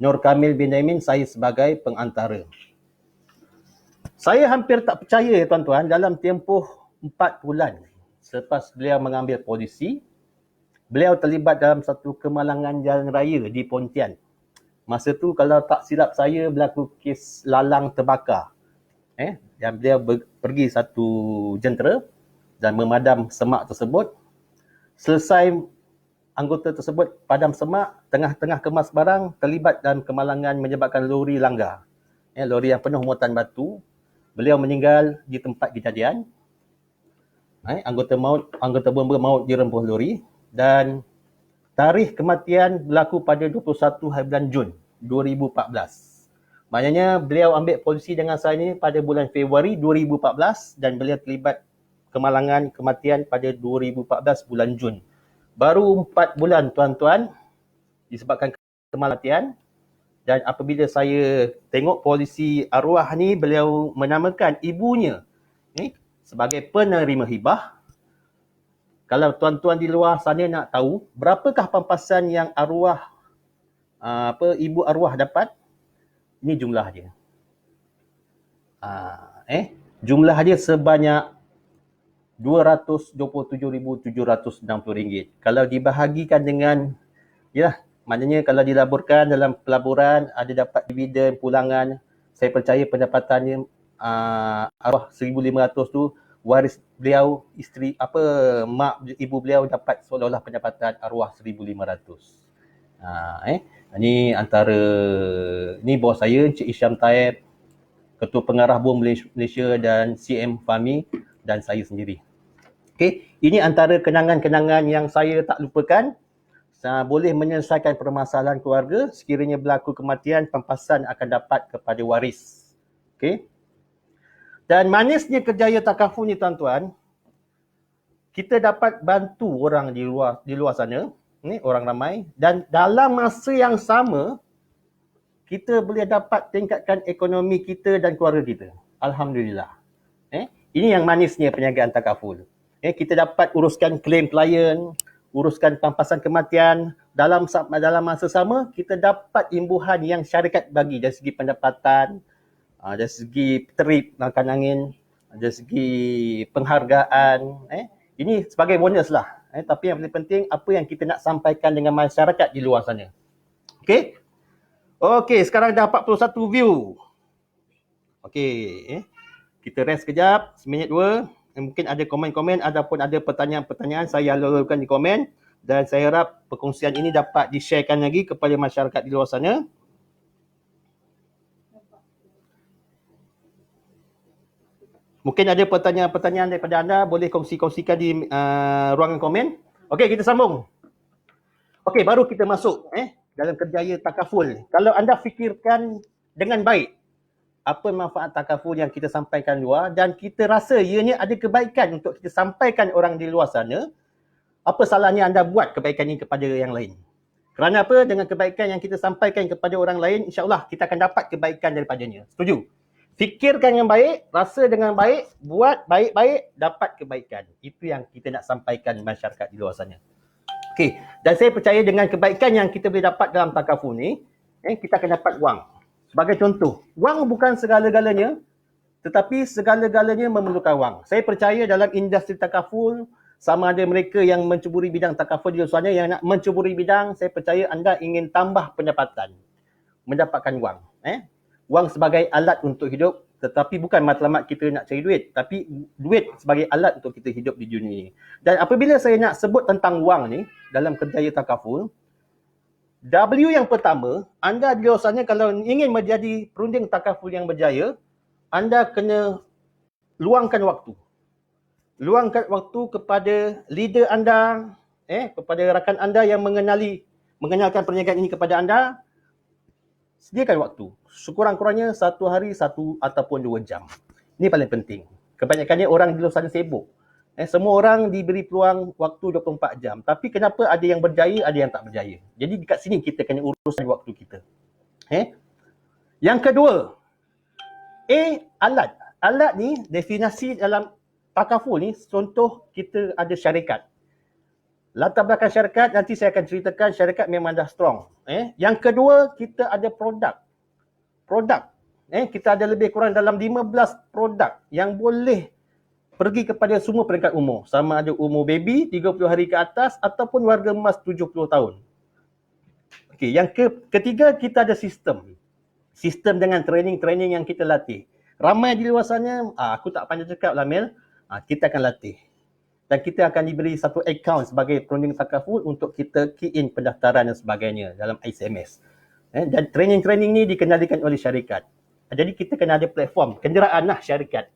Nur Kamil bin Aimin, saya sebagai pengantara. Saya hampir tak percaya, tuan-tuan, dalam tempoh 4 bulan selepas beliau mengambil polisi, beliau terlibat dalam satu kemalangan jalan raya di Pontian. Masa tu kalau tak silap saya berlaku kes lalang terbakar. Dan beliau pergi satu jentera dan memadam semak tersebut. Selesai anggota tersebut padam semak, tengah-tengah kemas barang, terlibat dalam kemalangan menyebabkan lori langgar. Lori yang penuh muatan batu. Beliau meninggal di tempat kejadian. Anggota bomba maut dirempuh lori. Dan tarikh kematian berlaku pada 21 hari bulan Jun 2014. Maknanya beliau ambil polisi dengan saya ni pada bulan Februari 2014 dan beliau terlibat kemalangan kematian pada 2014 bulan Jun. Baru 4 bulan, tuan-tuan, disebabkan kematian. Dan apabila saya tengok polisi arwah ni, beliau menamakan ibunya sebagai penerima hibah. Kalau tuan-tuan di luar sana nak tahu berapakah pampasan yang arwah ibu arwah dapat, ini jumlah dia. Jumlah dia sebanyak RM227,760. Kalau dibahagikan dengan, maknanya kalau dilaburkan dalam pelaburan, ada dapat dividen, pulangan, saya percaya pendapatannya arwah 1500 tu, waris beliau, isteri mak ibu beliau dapat seolah-olah pendapatan arwah 1500. Ni antara ni bos saya Encik Isham Taib, Ketua Pengarah Bom Malaysia dan CM Fahmi dan saya sendiri. Okey, ini antara kenangan-kenangan yang saya tak lupakan. Boleh menyelesaikan permasalahan keluarga. Sekiranya berlaku kematian, pampasan akan dapat kepada waris. Okey. Dan manisnya kerjaya takaful ni tuan-tuan, kita dapat bantu orang di luar sana, ni orang ramai, dan dalam masa yang sama kita boleh dapat tingkatkan ekonomi kita dan keluarga kita. Alhamdulillah. Ini yang manisnya perniagaan takaful. Kita dapat uruskan claim klien, uruskan pampasan kematian, dalam masa sama kita dapat imbuhan yang syarikat bagi dari segi pendapatan, dari segi trip makan angin, dari segi penghargaan. Ini sebagai bonus lah. Tapi yang paling penting, apa yang kita nak sampaikan dengan masyarakat di luar sana. Okey? Okey, sekarang dah 41 view. Okey, kita rest kejap, seminit dua. Mungkin ada komen-komen ataupun ada pertanyaan-pertanyaan, saya lalukan di komen. Dan saya harap perkongsian ini dapat di-sharekan lagi kepada masyarakat di luar sana. Mungkin ada pertanyaan-pertanyaan daripada anda, boleh kongsi-kongsikan di ruangan komen. Okey, kita sambung. Okey, baru kita masuk dalam kerjaya takaful. Kalau anda fikirkan dengan baik, apa manfaat takaful yang kita sampaikan luar dan kita rasa ianya ada kebaikan untuk kita sampaikan orang di luar sana, apa salahnya anda buat kebaikan ini kepada yang lain? Kerana apa? Dengan kebaikan yang kita sampaikan kepada orang lain, insya-Allah kita akan dapat kebaikan daripadanya. Setuju? Fikirkan yang baik, rasa dengan baik, buat baik-baik, dapat kebaikan. Itu yang kita nak sampaikan masyarakat di luar sana. Okey, dan saya percaya dengan kebaikan yang kita boleh dapat dalam takaful ni, kita akan dapat wang. Sebagai contoh, wang bukan segala-galanya, tetapi segala-galanya memerlukan wang. Saya percaya dalam industri takaful, sama ada mereka yang mencuburi bidang takaful di luar sana, yang nak mencuburi bidang, saya percaya anda ingin tambah pendapatan, mendapatkan wang. Wang sebagai alat untuk hidup, tetapi bukan matlamat kita nak cari duit, tapi duit sebagai alat untuk kita hidup di dunia ini. Dan apabila saya nak sebut tentang wang ni dalam kerjaya takaful, W yang pertama, anda di luar sana kalau ingin menjadi perunding takaful yang berjaya, anda kena luangkan waktu. Luangkan waktu kepada leader anda, kepada rakan anda yang mengenalkan perniagaan ini kepada anda. Sediakan waktu. Sekurang-kurangnya 1 hari 1 ataupun 2 jam. Ini paling penting. Kebanyakannya orang di luar sana sibuk. Semua orang diberi peluang waktu 24 jam. Tapi kenapa ada yang berjaya, ada yang tak berjaya. Jadi dekat sini kita kena uruskan waktu kita. Yang kedua, alat. Alat ni definisi dalam takaful ni, contoh kita ada syarikat. Latar belakang syarikat, nanti saya akan ceritakan syarikat memang dah strong. Yang kedua, kita ada produk. Kita ada lebih kurang dalam 15 produk yang boleh pergi kepada semua peringkat umur. Sama ada umur baby 30 hari ke atas ataupun warga emas 70 tahun. Okey, yang ketiga, kita ada sistem. Sistem dengan training-training yang kita latih. Ramai di luar sana, aku tak pandai cakap lah Mel, kita akan latih. Dan kita akan diberi satu account sebagai perunding takaful untuk kita key in pendaftaran dan sebagainya dalam SMS. Dan training-training ni dikendalikan oleh syarikat. Jadi kita kena ada platform, kenderaan lah syarikat.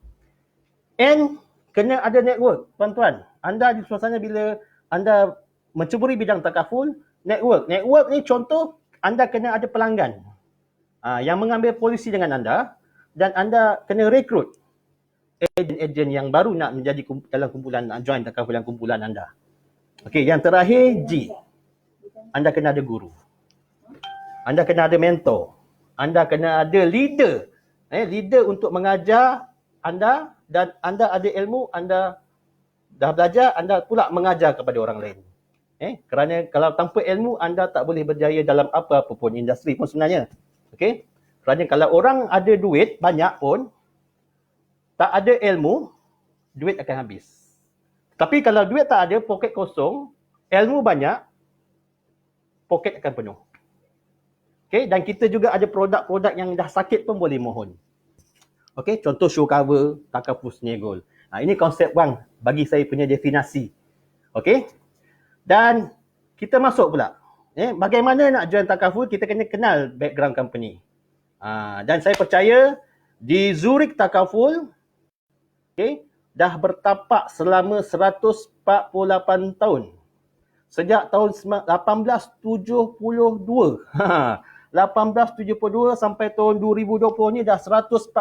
And kena ada network, tuan-tuan. Anda di suasana bila anda mencuburi bidang takaful, network. Network ni contoh, anda kena ada pelanggan yang mengambil polisi dengan anda dan anda kena rekrut ejen-ejen yang baru nak menjadi dalam kumpulan, nak join takaful dalam kumpulan anda. Okey, yang terakhir G. Anda kena ada guru. Anda kena ada mentor. Anda kena ada leader. Leader untuk mengajar anda dan anda ada ilmu, anda dah belajar, anda pula mengajar kepada orang lain. Kerana kalau tanpa ilmu, anda tak boleh berjaya dalam apa-apa pun industri pun sebenarnya. Okey? Kerana kalau orang ada duit banyak pun, tak ada ilmu, duit akan habis. Tapi kalau duit tak ada, poket kosong, ilmu banyak, poket akan penuh. Okay? Dan kita juga ada produk-produk yang dah sakit pun boleh mohon. Okey, contoh show cover takaful Senegol. Ini konsep bang bagi saya punya definasi. Okey. Dan kita masuk pula. Bagaimana nak join takaful, kita kena kenal background company. Dan saya percaya di Zurich Takaful dah bertapak selama 148 tahun. Sejak tahun 1872. 1872 sampai tahun 2020 ni dah 148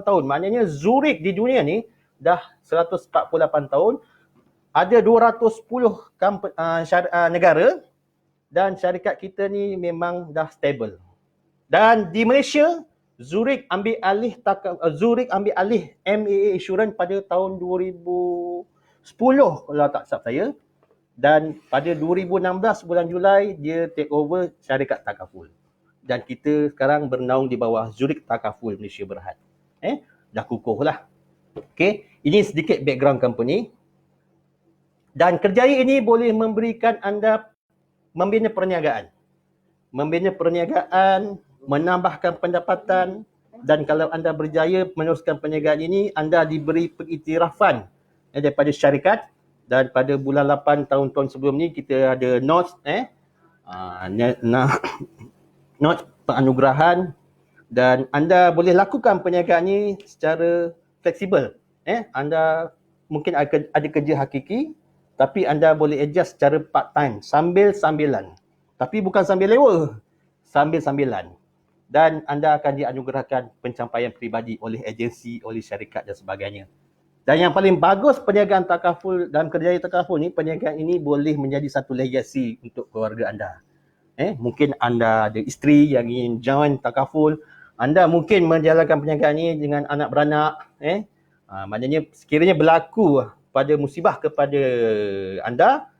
tahun. Maknanya Zurich di dunia ni dah 148 tahun. Ada 210 negara dan syarikat kita ni memang dah stable. Dan di Malaysia, Zurich ambil alih MAA Insurance pada tahun 2010 kalau tak silap saya. Dan pada 2016 bulan Julai dia take over syarikat Takaful. Dan kita sekarang bernaung di bawah Zurich Takaful Malaysia Berhad. Dah kukuh lah. Okey, ini sedikit background company. Dan kerjaya ini boleh memberikan anda membina perniagaan. Menambahkan pendapatan, dan kalau anda berjaya meneruskan perniagaan ini, anda diberi pengiktirafan daripada syarikat. Dan pada bulan 8 tahun-tahun sebelum ni kita ada note penganugerahan, dan anda boleh lakukan perniagaan ini secara fleksibel. Anda mungkin ada kerja hakiki, tapi anda boleh adjust secara part time, sambil-sambilan. Tapi bukan sambil lewa, sambil-sambilan. Dan anda akan dianugerahkan pencapaian peribadi oleh agensi, oleh syarikat dan sebagainya. Dan yang paling bagus perniagaan takaful dalam kerjaya takaful ni, perniagaan ini boleh menjadi satu legasi untuk keluarga anda. Mungkin anda ada isteri yang ingin join takaful, anda mungkin menjalankan perniagaan ini dengan anak beranak. Maknanya sekiranya berlaku pada musibah kepada anda,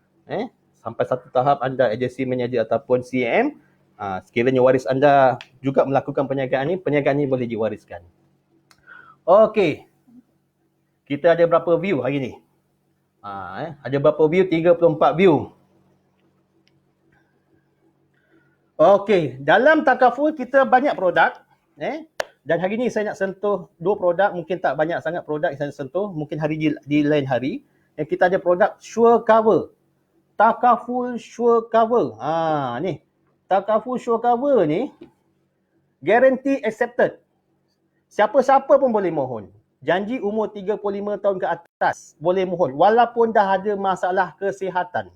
sampai satu tahap anda agensi menyedia ataupun CM, sekiranya waris anda juga melakukan perniagaan ini boleh diwariskan. Okey. Kita ada berapa view hari ni? Ada berapa view? 34 view. Okey, dalam takaful kita banyak produk. Dan hari ni saya nak sentuh 2 produk, mungkin tak banyak sangat produk yang saya sentuh, mungkin hari di lain hari. Kita ada produk Sure Cover. Takaful Sure Cover. Ni. Takaful Sure Cover ni guarantee accepted. Siapa-siapa pun boleh mohon. Janji umur 35 tahun ke atas boleh mohon walaupun dah ada masalah kesihatan.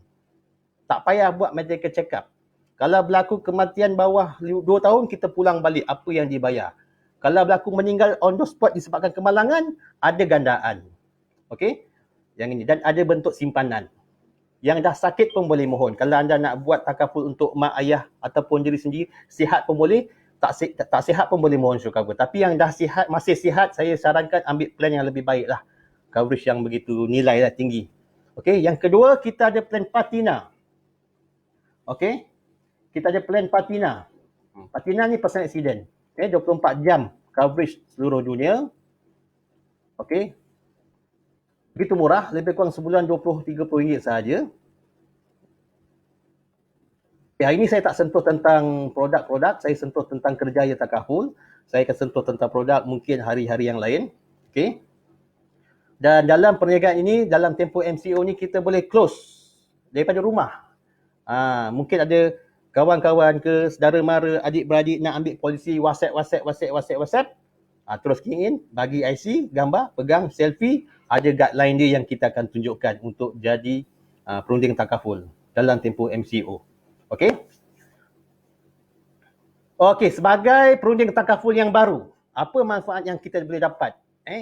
Tak payah buat medical check up. Kalau berlaku kematian bawah 2 tahun, kita pulang balik apa yang dibayar. Kalau berlaku meninggal on the spot disebabkan kemalangan, ada gandaan. Okey? Yang ini. Dan ada bentuk simpanan. Yang dah sakit pun boleh mohon. Kalau anda nak buat takaful untuk mak ayah ataupun diri sendiri, sihat pun boleh. Tak sihat pun boleh mohon Sure Cover. Tapi yang dah sihat, masih sihat, saya sarankan ambil plan yang lebih baik lah. Coverage yang begitu nilai lah tinggi. Okey, yang kedua kita ada plan Patina. Okey, kita ada plan Patina. Patina ni personal accident. 24 jam coverage seluruh dunia. Okey. Begitu murah, lebih kurang sebulan RM20-30 sahaja. Hari ini saya tak sentuh tentang produk-produk, saya sentuh tentang kerjaya takaful. Saya akan sentuh tentang produk mungkin hari-hari yang lain. Okey. Dan dalam perniagaan ini, dalam tempoh MCO ni kita boleh close daripada rumah. Mungkin ada kawan-kawan ke, saudara mara, adik-beradik nak ambil polisi WhatsApp. Terus key in, bagi IC, gambar, pegang, selfie. Ada guideline dia yang kita akan tunjukkan untuk jadi perunding takaful dalam tempoh MCO. Okey. Okey, sebagai perunding takaful yang baru, apa manfaat yang kita boleh dapat?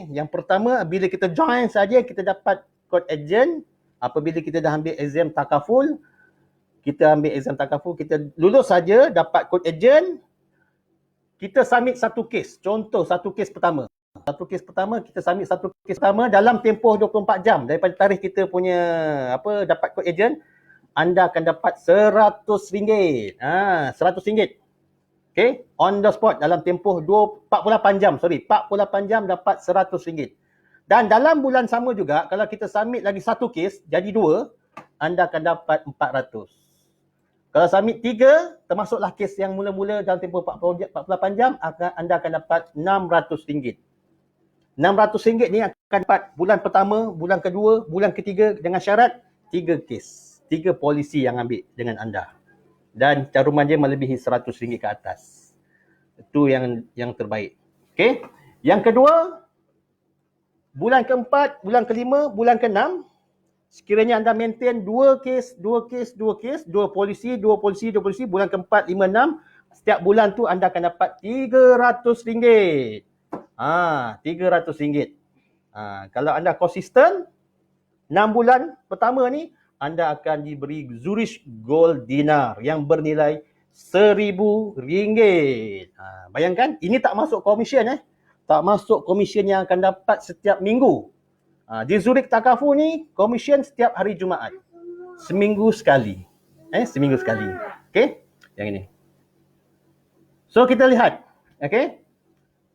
Yang pertama, bila kita join saja kita dapat code agent. Apabila kita dah ambil exam takaful, kita lulus saja dapat code agent. Kita submit satu kes. Contoh satu kes pertama. Kita submit satu kes pertama dalam tempoh 24 jam daripada tarikh kita punya dapat code agent, anda akan dapat RM100. RM100. Okay, on the spot dalam tempoh 48 jam dapat RM100. Dan dalam bulan sama juga, kalau kita submit lagi satu kes, jadi 2, anda akan dapat RM400. Kalau submit 3, termasuklah kes yang mula-mula dalam tempoh 48 jam, anda akan dapat RM600. RM600 ni akan dapat bulan pertama, bulan kedua, bulan ketiga dengan syarat 3 kes. 3 polisi yang ambil dengan anda. Dan caruman dia melebihi RM100 ke atas. Itu yang terbaik. Okey. Yang kedua, bulan keempat, bulan kelima, bulan keenam, sekiranya anda maintain 2 kes, 2 kes, 2 kes, 2 polisi, 2 polisi, 2 polisi, bulan keempat, 5, 6, setiap bulan tu anda akan dapat RM300. RM300. Kalau anda konsisten 6 bulan pertama ni, anda akan diberi Zurich Gold Dinar yang bernilai RM1,000. Bayangkan, ini tak masuk komisen tak masuk komisen yang akan dapat setiap minggu. Di Zurich Takaful ni, komisen setiap hari Jumaat. Seminggu sekali. Seminggu sekali. Okey? Yang ini. So, kita lihat. Okey?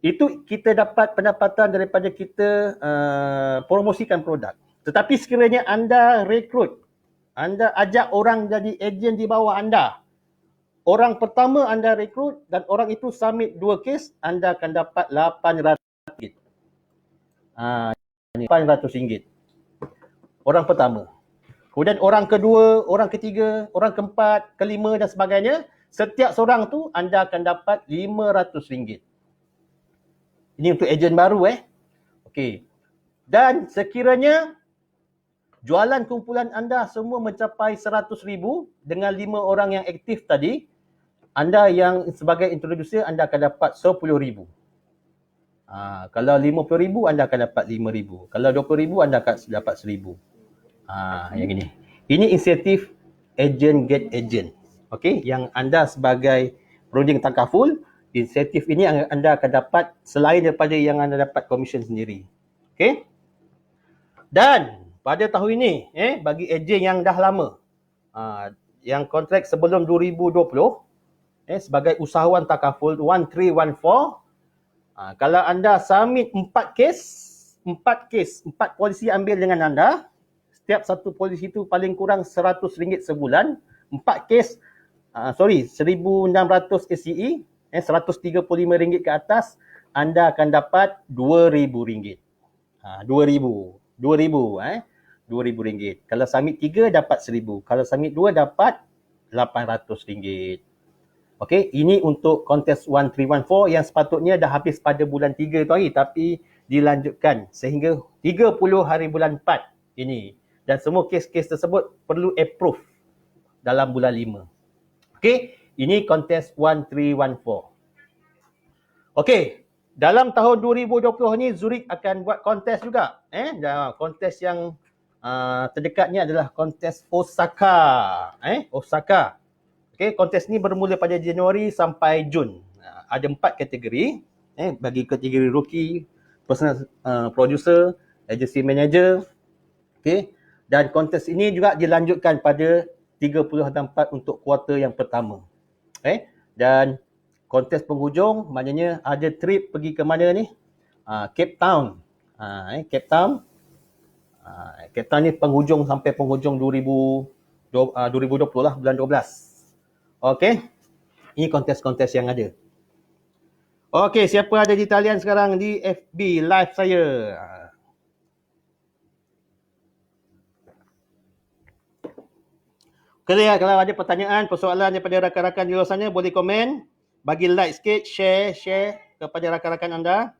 Itu kita dapat pendapatan daripada kita promosikan produk. Tetapi sekiranya anda rekrut, anda ajak orang jadi ejen di bawah anda, orang pertama anda rekrut dan orang itu submit 2 kes, anda akan dapat RM800. RM800. Orang pertama. Kemudian orang kedua, orang ketiga, orang keempat, kelima dan sebagainya, setiap seorang tu anda akan dapat RM500. Ini untuk ejen baru Okey. Dan sekiranya jualan kumpulan anda semua mencapai RM100,000 dengan 5 orang yang aktif tadi, anda yang sebagai introducer anda akan dapat RM10,000. Kalau RM50,000 anda akan dapat RM5,000. Kalau RM20,000 anda akan dapat RM1,000. Yang ini. Ini insentif agent get agent. Okey, yang anda sebagai perunding takaful, insentif ini anda akan dapat selain daripada yang anda dapat komisen sendiri. Okey? Dan pada tahun ini, bagi ejen yang dah lama, yang kontrak sebelum 2020, sebagai usahawan takaful 1314, kalau anda submit 4 kes, 4 polisi ambil dengan anda, setiap satu polisi itu paling kurang RM100 sebulan, 4 kes, RM1,600 SCE, RM135 ke atas, anda akan dapat RM2,000. RM2,000. Kalau submit 3 dapat RM1,000. Kalau submit 2 dapat RM800. Okey, ini untuk kontes 1314 yang sepatutnya dah habis pada bulan 3 tu hari, tapi dilanjutkan sehingga 30 hari bulan 4 ini. Dan semua kes-kes tersebut perlu approve dalam bulan 5. Okey, ini kontes 1314. Okey, dalam tahun 2020 ni Zurich akan buat kontes juga. Kontes yang terdekatnya adalah kontes Osaka. Osaka. Okey, kontes ni bermula pada Januari sampai Jun. Ada 4 kategori. Bagi kategori rookie, personal producer, agency manager. Okey, dan kontes ini juga dilanjutkan pada 30/4 untuk kuartal yang pertama. Dan kontes penghujung maknanya ada trip pergi ke mana ni? Cape Town. Cape Town. Cape Town ni penghujung sampai penghujung 2020 lah, bulan 12. Okey. Ini kontes-kontes yang ada. Okey, siapa ada di talian sekarang di FB live saya? Kalau ada pertanyaan, persoalan daripada rakan-rakan di luar sana, boleh komen. Bagi like sikit, share kepada rakan-rakan anda.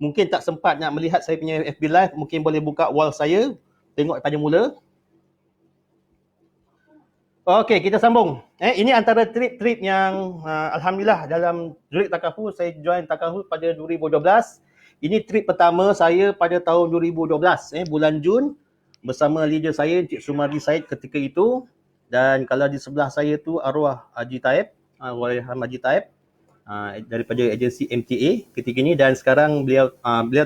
Mungkin tak sempat nak melihat saya punya FB live, mungkin boleh buka wall saya, tengok pada mula. Okey, kita sambung. Ini antara trip-trip yang alhamdulillah dalam Zurich Takaful, saya join Takaful pada 2012. Ini trip pertama saya pada tahun 2012, bulan Jun, bersama leader saya Encik Sumari Said ketika itu. Dan kalau di sebelah saya tu arwah Haji Taib, Walihan Haji Taib, daripada agensi MTA ketika ini, dan sekarang beliau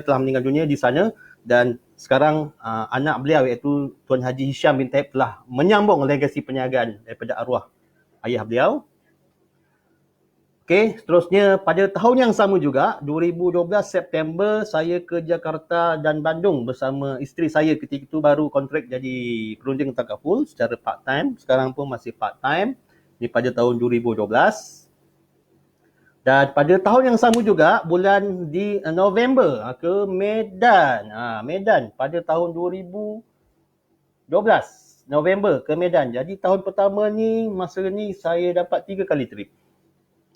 telah meninggal dunia di sana, dan sekarang anak beliau iaitu Tuan Haji Hisham bin Taib telah menyambung legasi perniagaan daripada arwah ayah beliau. Okey, seterusnya pada tahun yang sama juga 2012 September saya ke Jakarta dan Bandung bersama isteri saya. Ketika itu baru kontrak jadi perunding takaful secara part time, sekarang pun masih part time. Ini pada tahun 2012. Dan pada tahun yang sama juga, bulan di November ke Medan. Medan pada tahun 2012. November ke Medan. Jadi tahun pertama ni, masa ni saya dapat 3 kali trip.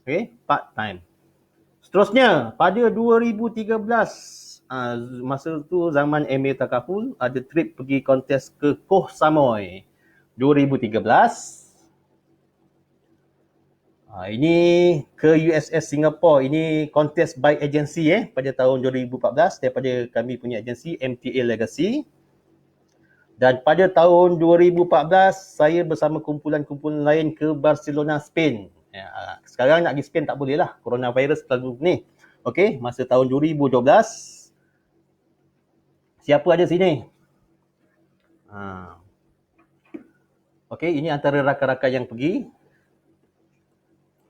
Okay, part time. Seterusnya, pada 2013, masa tu zaman Emir Takaful, ada trip pergi kontes ke Koh Samui. 2013. Ini ke USS Singapore. Ini kontes by agency pada tahun 2014 daripada kami punya agensi MTA Legacy. Dan pada tahun 2014 saya bersama kumpulan-kumpulan lain ke Barcelona, Spain. Sekarang nak pergi Spain tak boleh lah, coronavirus terlalu ni. Okey, masa tahun 2012. Siapa ada sini? Okey, ini antara rakan-rakan yang pergi.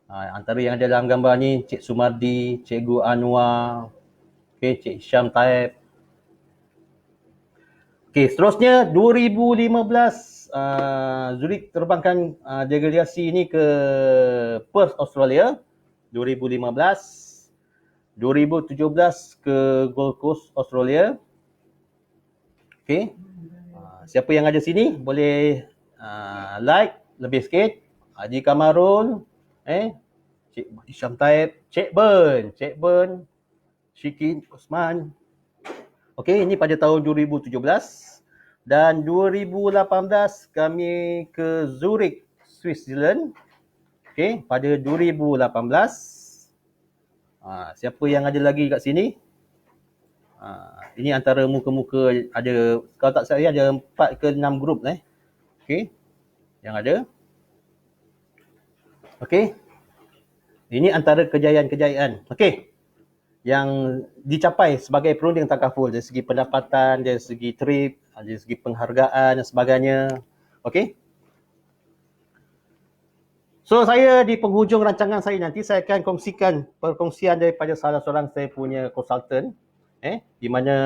Antara yang ada dalam gambar ni Cik Sumardi, Cikgu Anwar, okay, Cik Syam Taib. Okay, seterusnya 2015 Zurich terbangkan delegasi ini ke Perth, Australia. 2015. 2017 ke Gold Coast, Australia. Okay. Siapa yang ada sini boleh like lebih sikit. Haji Kamarul, Cik Syam Taib, Cik Bern, Syikin Osman. Okey, ini pada tahun 2017. Dan 2018 kami ke Zurich, Switzerland. Okey, pada 2018. Siapa yang ada lagi kat sini? Ini antara muka-muka, ada, kalau tak salah ada 4 ke 6 grup Okey, yang ada. Okey. Ini antara kejayaan-kejayaan. Okey. Yang dicapai sebagai perunding takaful dari segi pendapatan, dari segi trip, dari segi penghargaan dan sebagainya. Okey. So saya di penghujung rancangan saya nanti saya akan kongsikan perkongsian daripada salah seorang saya punya konsultan di mana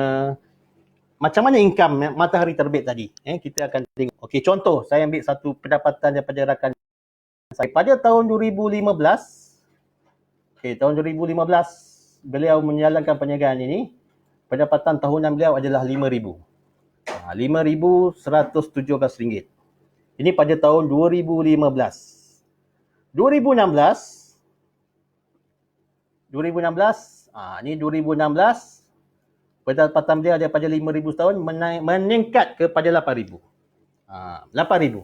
macam mana income matahari terbit tadi. Kita akan tengok. Okey, contoh saya ambil satu pendapatan daripada rakan saya pada tahun 2015. Okey, tahun 2015 beliau menjalankan perniagaan ini. Pendapatan tahunan beliau adalah RM5,000. RM5,117. Ini pada tahun 2015. 2016, ini 2016 pendapatan beliau daripada RM5,000 setahun meningkat kepada RM8,000. RM8,000.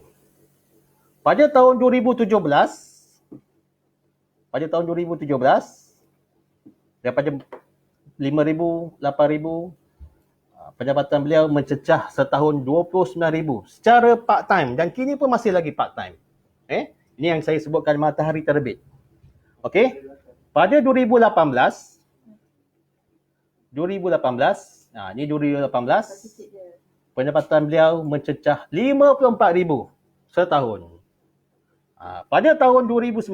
Pada tahun 2017, daripada RM5,000, RM8,000, pendapatan beliau mencecah setahun RM29,000 secara part time dan kini pun masih lagi part time. Ini yang saya sebutkan matahari terbit. Okey. Pada 2018, ini 2018, pendapatan beliau mencecah RM54,000 setahun. Pada tahun 2019,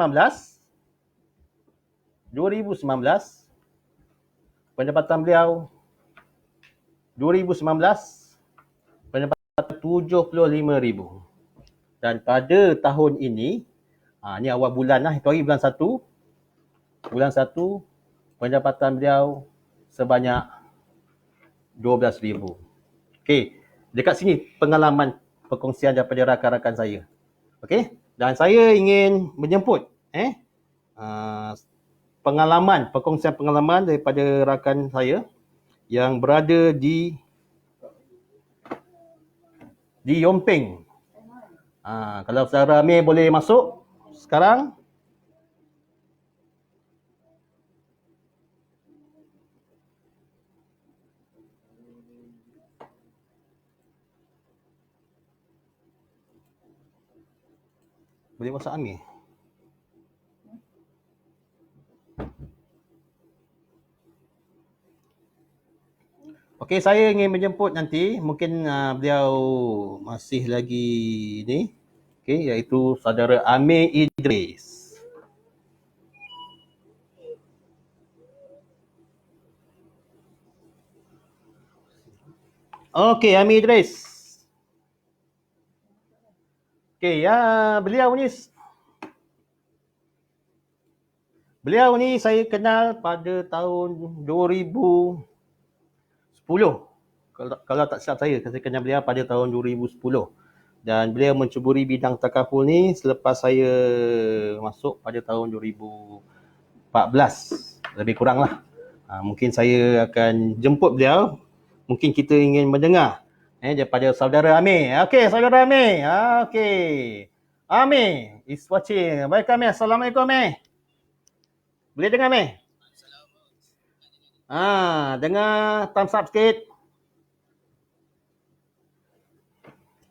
pendapatan beliau 2019 pendapatan RM75,000. Dan pada tahun ini, ini awal bulan itu hari bulan 1. Bulan 1 pendapatan beliau sebanyak RM12,000. Okey, dekat sini pengalaman perkongsian daripada rakan-rakan saya. Okey, dan saya ingin menjemput perkongsian pengalaman daripada rakan saya yang berada di Yomping. Kalau saudara Amir boleh masuk sekarang. Boleh masuk Amir? Okey, saya ingin menjemput nanti, mungkin beliau masih lagi ni, okey, iaitu saudara Amir Idris. Okey, Amir Idris. Okey, beliau ni Beliau ni saya kenal pada tahun 2010. Kalau tak silap saya kenal beliau pada tahun 2010. Dan beliau mencuburi bidang takaful ni selepas saya masuk pada tahun 2014. Lebih kurang lah. Mungkin saya akan jemput beliau. Mungkin kita ingin mendengar daripada saudara Amir. Okey, saudara Amir. Okey. Amir is watching. Baik Amir. Assalamualaikum Amir. Boleh dengar Amir? Dengar thumbs up sikit.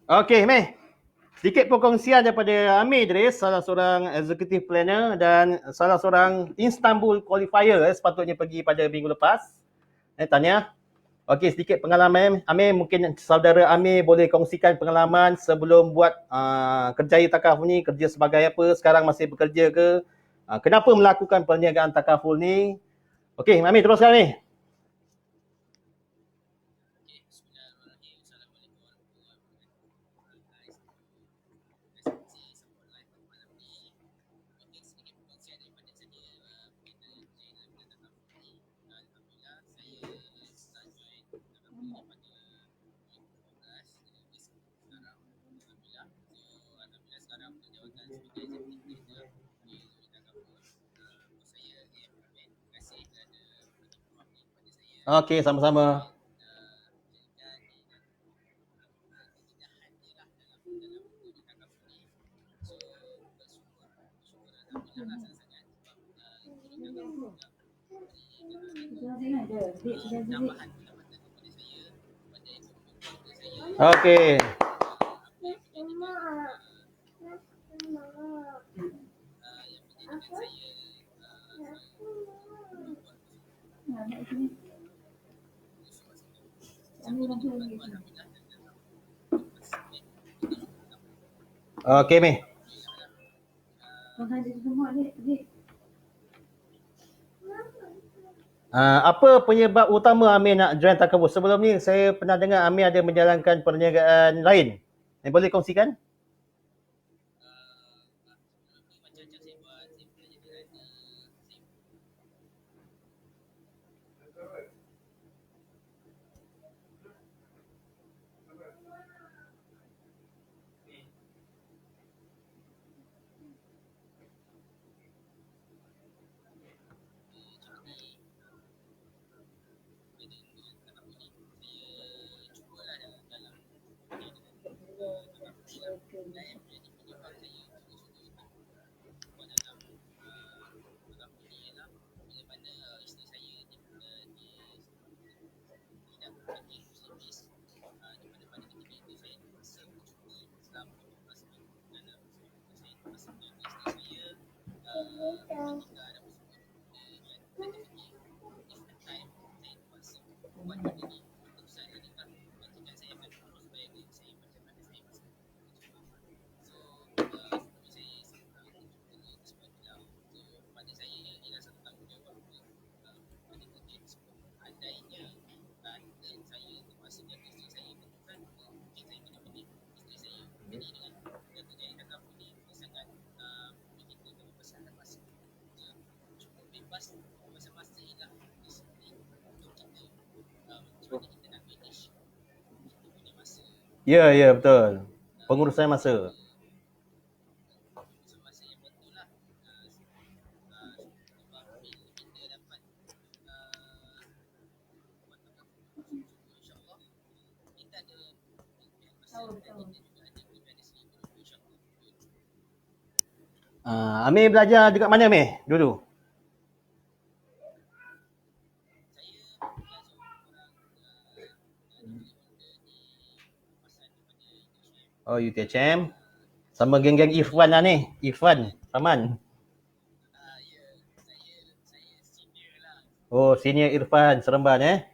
Okey Amir. Sedikit perkongsian daripada Amir Idris, salah seorang executive planner dan salah seorang Istanbul qualifier sepatutnya pergi pada minggu lepas. Tanya. Okey, sedikit pengalaman Amir. Mungkin saudara Amir boleh kongsikan pengalaman sebelum buat kerjaya takaful ni, kerja sebagai apa, sekarang masih bekerja ke, kenapa melakukan perniagaan takaful ni. Okey, Amir teruskan Amir. Okey, sama-sama. Okey. Okey Amir. Apa penyebab utama Amir nak join takaful? Sebelum ni saya pernah dengar Amir ada menjalankan perniagaan lain. Boleh kongsikan? Ya, betul. Pengurusan masa. Amir belajar dekat mana Amir dulu? Oh, UTHM. Sama geng-geng Irfan lah ni. Irfan, Rahman. Oh, senior Irfan, Seremban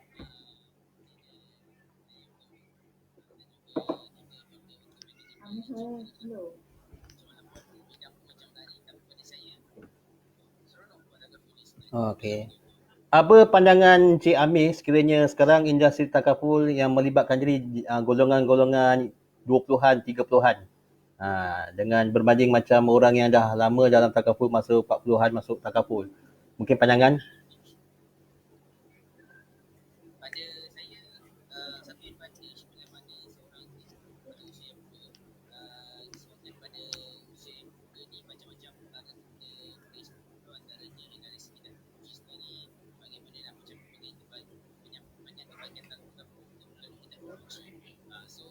Okey. Apa pandangan Cik Amir sekiranya sekarang industri takaful yang melibatkan diri golongan-golongan 20-an, 30-an? Dengan berbanding macam orang yang dah lama dalam takaful, masa 40-an masuk takaful. Mungkin pandangan? Pada saya, satu advantage bila mana seorang pada usia yang muda, disebabkan pada usia yang muda ni macam-macam perkara kita face. Antaranya dari segi teknologi sendiri, bagaimana nak macam banyak kebanyakan takaful kita melalui teknologi. So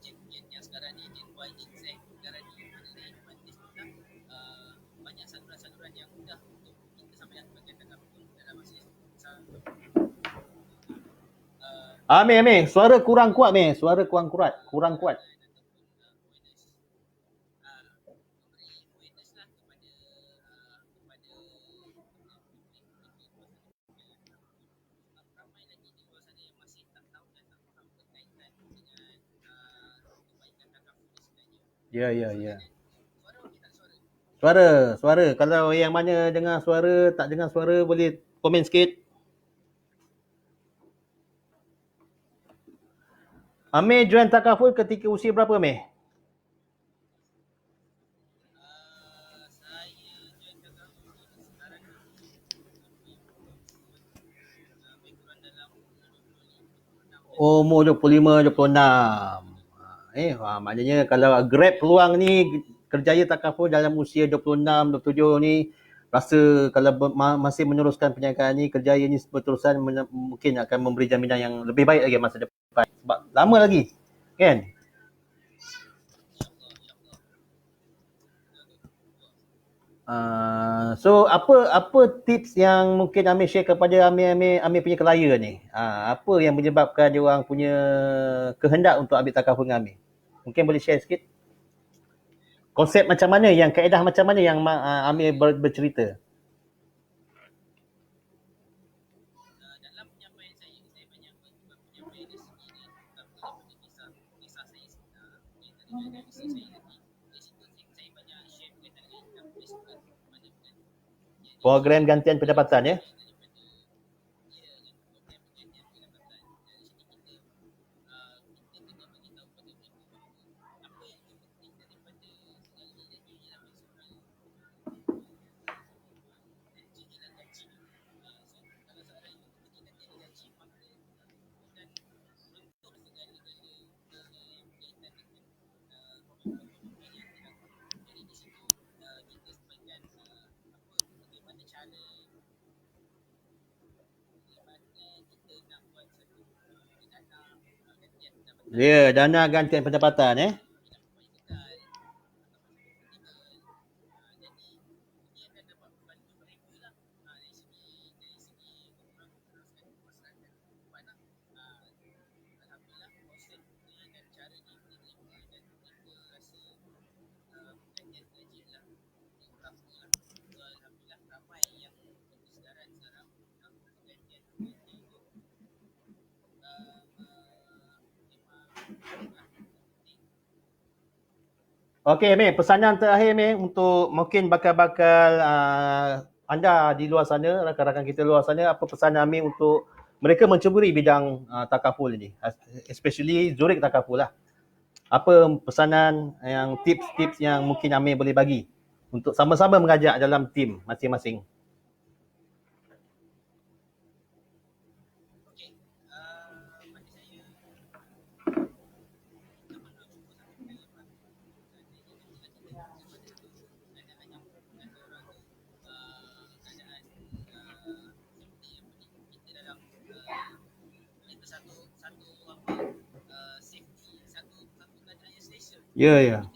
gen yang sekarang ni, Gen Y, Gen Z sekarang ni mengenai advantage tentang banyak saluran-saluran yang mudah untuk kita sampai bagi takaful dalam masa yang sama. Amir, suara kurang kuat, suara kurang kuat. Ya. Suara. Kalau yang mana dengar suara, tak dengar suara, boleh komen sikit. Amir join takaful ketika usia berapa, Amir? Saya join takaful sekarang ni lebih kurang dalam 25. Umur 25, 26. Maknanya kalau grab peluang ni kerjaya takaful dalam usia 26, 27 ni, rasa kalau masih meneruskan perniagaan ni, kerjaya ni berterusan, mungkin akan memberi jaminan yang lebih baik lagi masa depan. Sebab lama lagi, kan? So apa tips yang mungkin Amir share kepada Amir punya klien ni? Apa yang menyebabkan dia orang punya kehendak untuk ambil takaful dengan Amir? Mungkin boleh share sikit? Konsep macam mana, yang kaedah macam mana yang Amir bercerita? Dalam penyampaian saya banyak penyampaian dari segi kisah saya sebenar, dari kisah saya lagi. Dari situ saya banyak share berkaitan dengan investment, Program gantian pendapatan, ya? Ya, dana gantian pendapatan, Okey, Amir, pesanan terakhir, Amir, untuk mungkin bakal anda di luar sana, rakan-rakan kita luar sana, apa pesanan Amir untuk mereka menceburi bidang takaful ini, especially Zurich takaful lah. Apa pesanan, yang tips-tips yang mungkin Amir boleh bagi untuk sama-sama mengajak dalam tim masing-masing? Ya. Ya.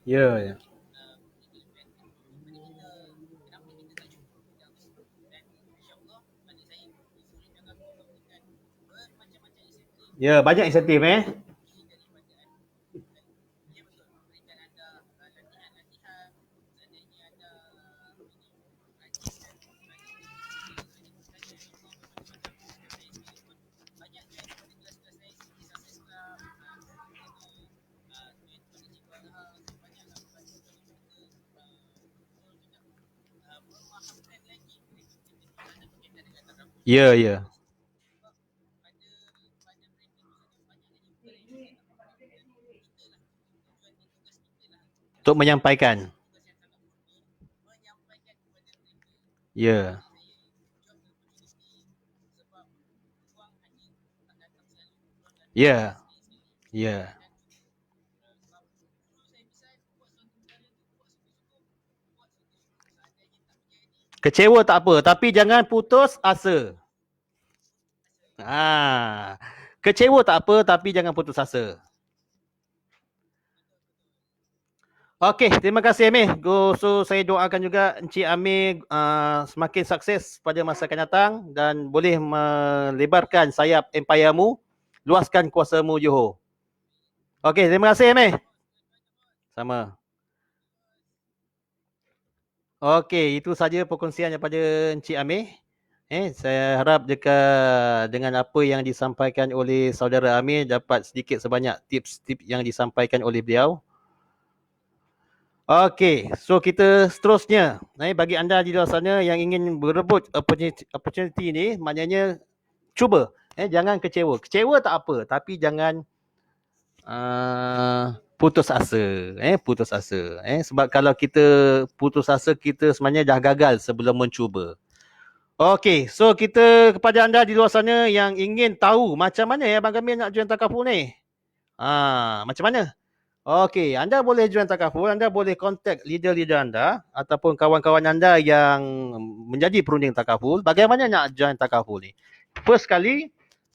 Ya. Ya, banyak insentif, Ya, ya. Untuk menyampaikan. Ya. Ya. Ya. Kecewa tak apa, tapi jangan putus asa. Kecewa tak apa, tapi jangan putus asa. Okey, terima kasih Amir. So saya doakan juga Encik Amir semakin sukses pada masa akan datang dan boleh melebarkan sayap empire-mu, luaskan kuasamu Johor. Okey, terima kasih Amir. Sama. Okey, itu saja perkongsian daripada Encik Amir. Saya harap dengan apa yang disampaikan oleh saudara Amir dapat sedikit sebanyak tips-tips yang disampaikan oleh beliau. Okey, so kita seterusnya. Bagi anda di luar sana yang ingin berebut opportunity ni, maknanya cuba. Jangan kecewa. Kecewa tak apa, tapi jangan putus asa. Putus asa. Sebab kalau kita putus asa, kita sebenarnya dah gagal sebelum mencuba. Okey, so kita kepada anda di luar sana yang ingin tahu macam mana Abang Kamil nak join Takaful ni. Macam mana? Okey, anda boleh join Takaful, anda boleh contact leader-leader anda ataupun kawan-kawan anda yang menjadi perunding Takaful. Bagaimana nak join Takaful ni? First kali,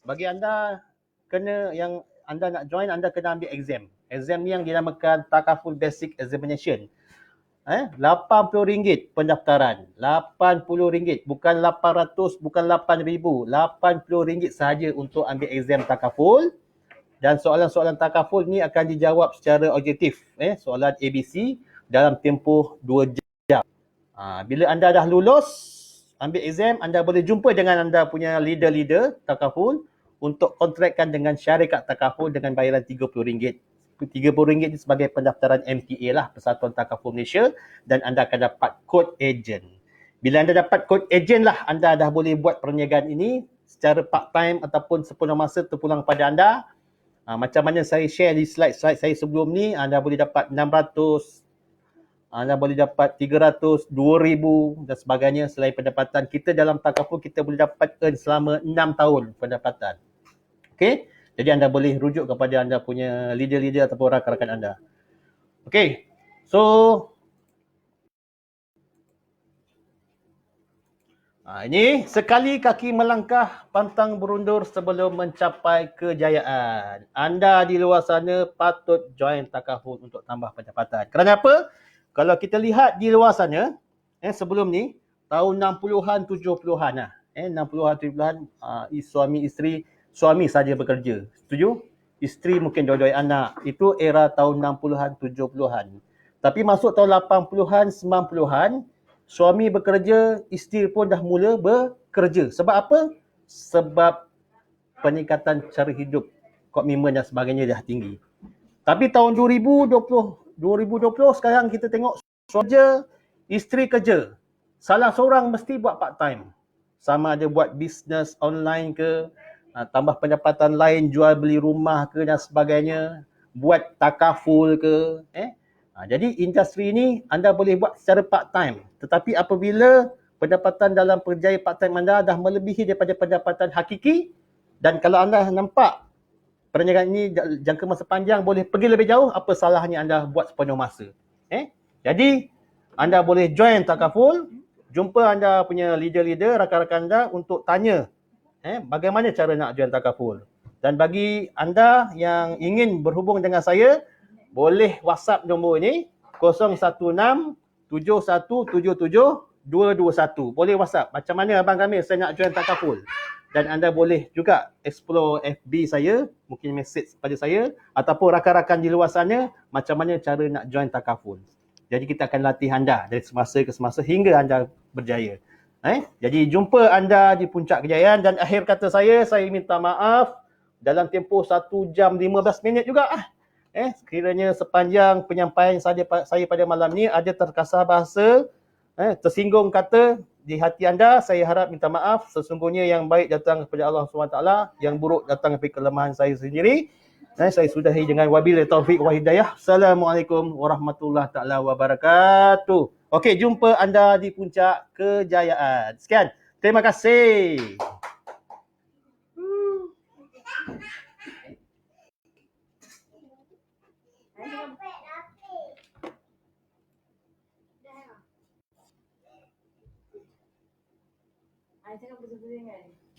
bagi anda yang anda nak join, anda kena ambil exam. Exam ni yang dinamakan Takaful Basic Examination. RM80 pendaftaran. RM80, bukan 800, bukan 8,000. RM80 sahaja untuk ambil exam Takaful. Dan soalan-soalan Takaful ni akan dijawab secara objektif. Soalan ABC dalam tempoh 2 jam. Bila anda dah lulus, ambil exam, anda boleh jumpa dengan anda punya leader-leader Takaful untuk kontrakkan dengan syarikat Takaful dengan bayaran RM30. RM30 ni sebagai pendaftaran MTA lah, Persatuan Takaful Malaysia, dan anda akan dapat kod ejen. Bila anda dapat kod ejen lah, anda dah boleh buat perniagaan ini secara part-time ataupun sepenuh masa terpulang pada anda. Macam mana saya share di slide saya sebelum ni, anda boleh dapat 600, anda boleh dapat 300, 2,000 dan sebagainya selain pendapatan. Kita dalam Takaful, kita boleh dapat earn selama 6 tahun pendapatan. Okey? Jadi anda boleh rujuk kepada anda punya leader-leader ataupun rakan-rakan anda. Okey. So, ini sekali kaki melangkah pantang berundur sebelum mencapai kejayaan. Anda di luar sana patut join Takaful untuk tambah pendapatan. Kerana apa? Kalau kita lihat di luar sana, sebelum ni, tahun 60-an, 70-an lah. 60-an, 70-an, suami isteri, suami saja bekerja. Setuju? Isteri mungkin dua-dua anak. Itu era tahun 60-an, 70-an. Tapi masuk tahun 80-an, 90-an, suami bekerja, isteri pun dah mula bekerja. Sebab apa? Sebab peningkatan cara hidup, komitmen dan sebagainya dah tinggi. Tapi tahun 2020 sekarang kita tengok suami isteri kerja. Salah seorang mesti buat part time. Sama ada buat bisnes online ke, tambah pendapatan lain, jual beli rumah ke dan sebagainya, buat Takaful ke. Jadi industri ini anda boleh buat secara part time. Tetapi apabila pendapatan dalam kerjaya part time anda dah melebihi daripada pendapatan hakiki, dan kalau anda nampak perniagaan ini jangka masa panjang boleh pergi lebih jauh, apa salahnya anda buat sepenuh masa. Jadi anda boleh join Takaful, jumpa anda punya leader-leader, rakan-rakan anda untuk tanya bagaimana cara nak join Takaful. Dan bagi anda yang ingin berhubung dengan saya, boleh WhatsApp nombor ini 016-7177-221. Boleh WhatsApp. Macam mana Abang Kamil, saya nak join Takaful. Dan anda boleh juga explore FB saya, mungkin message pada saya, ataupun rakan-rakan di luar sana, macam mana cara nak join Takaful. Jadi kita akan latih anda dari semasa ke semasa hingga anda berjaya. Jadi jumpa anda di puncak kejayaan, dan akhir kata saya minta maaf dalam tempoh 1 jam 15 minit juga. Sekiranya sepanjang penyampaian saya pada malam ni ada terkasar bahasa, tersinggung kata, di hati anda, saya harap minta maaf. Sesungguhnya yang baik datang daripada Allah SWT, yang buruk datang daripada kelemahan saya sendiri. Dan saya sudahi dengan wabillahi taufik wa hidayah. Assalamualaikum warahmatullahi taala wabarakatuh. Okey, jumpa anda di puncak kejayaan. Sekian. Terima kasih. Saya cakap betul-betul kan.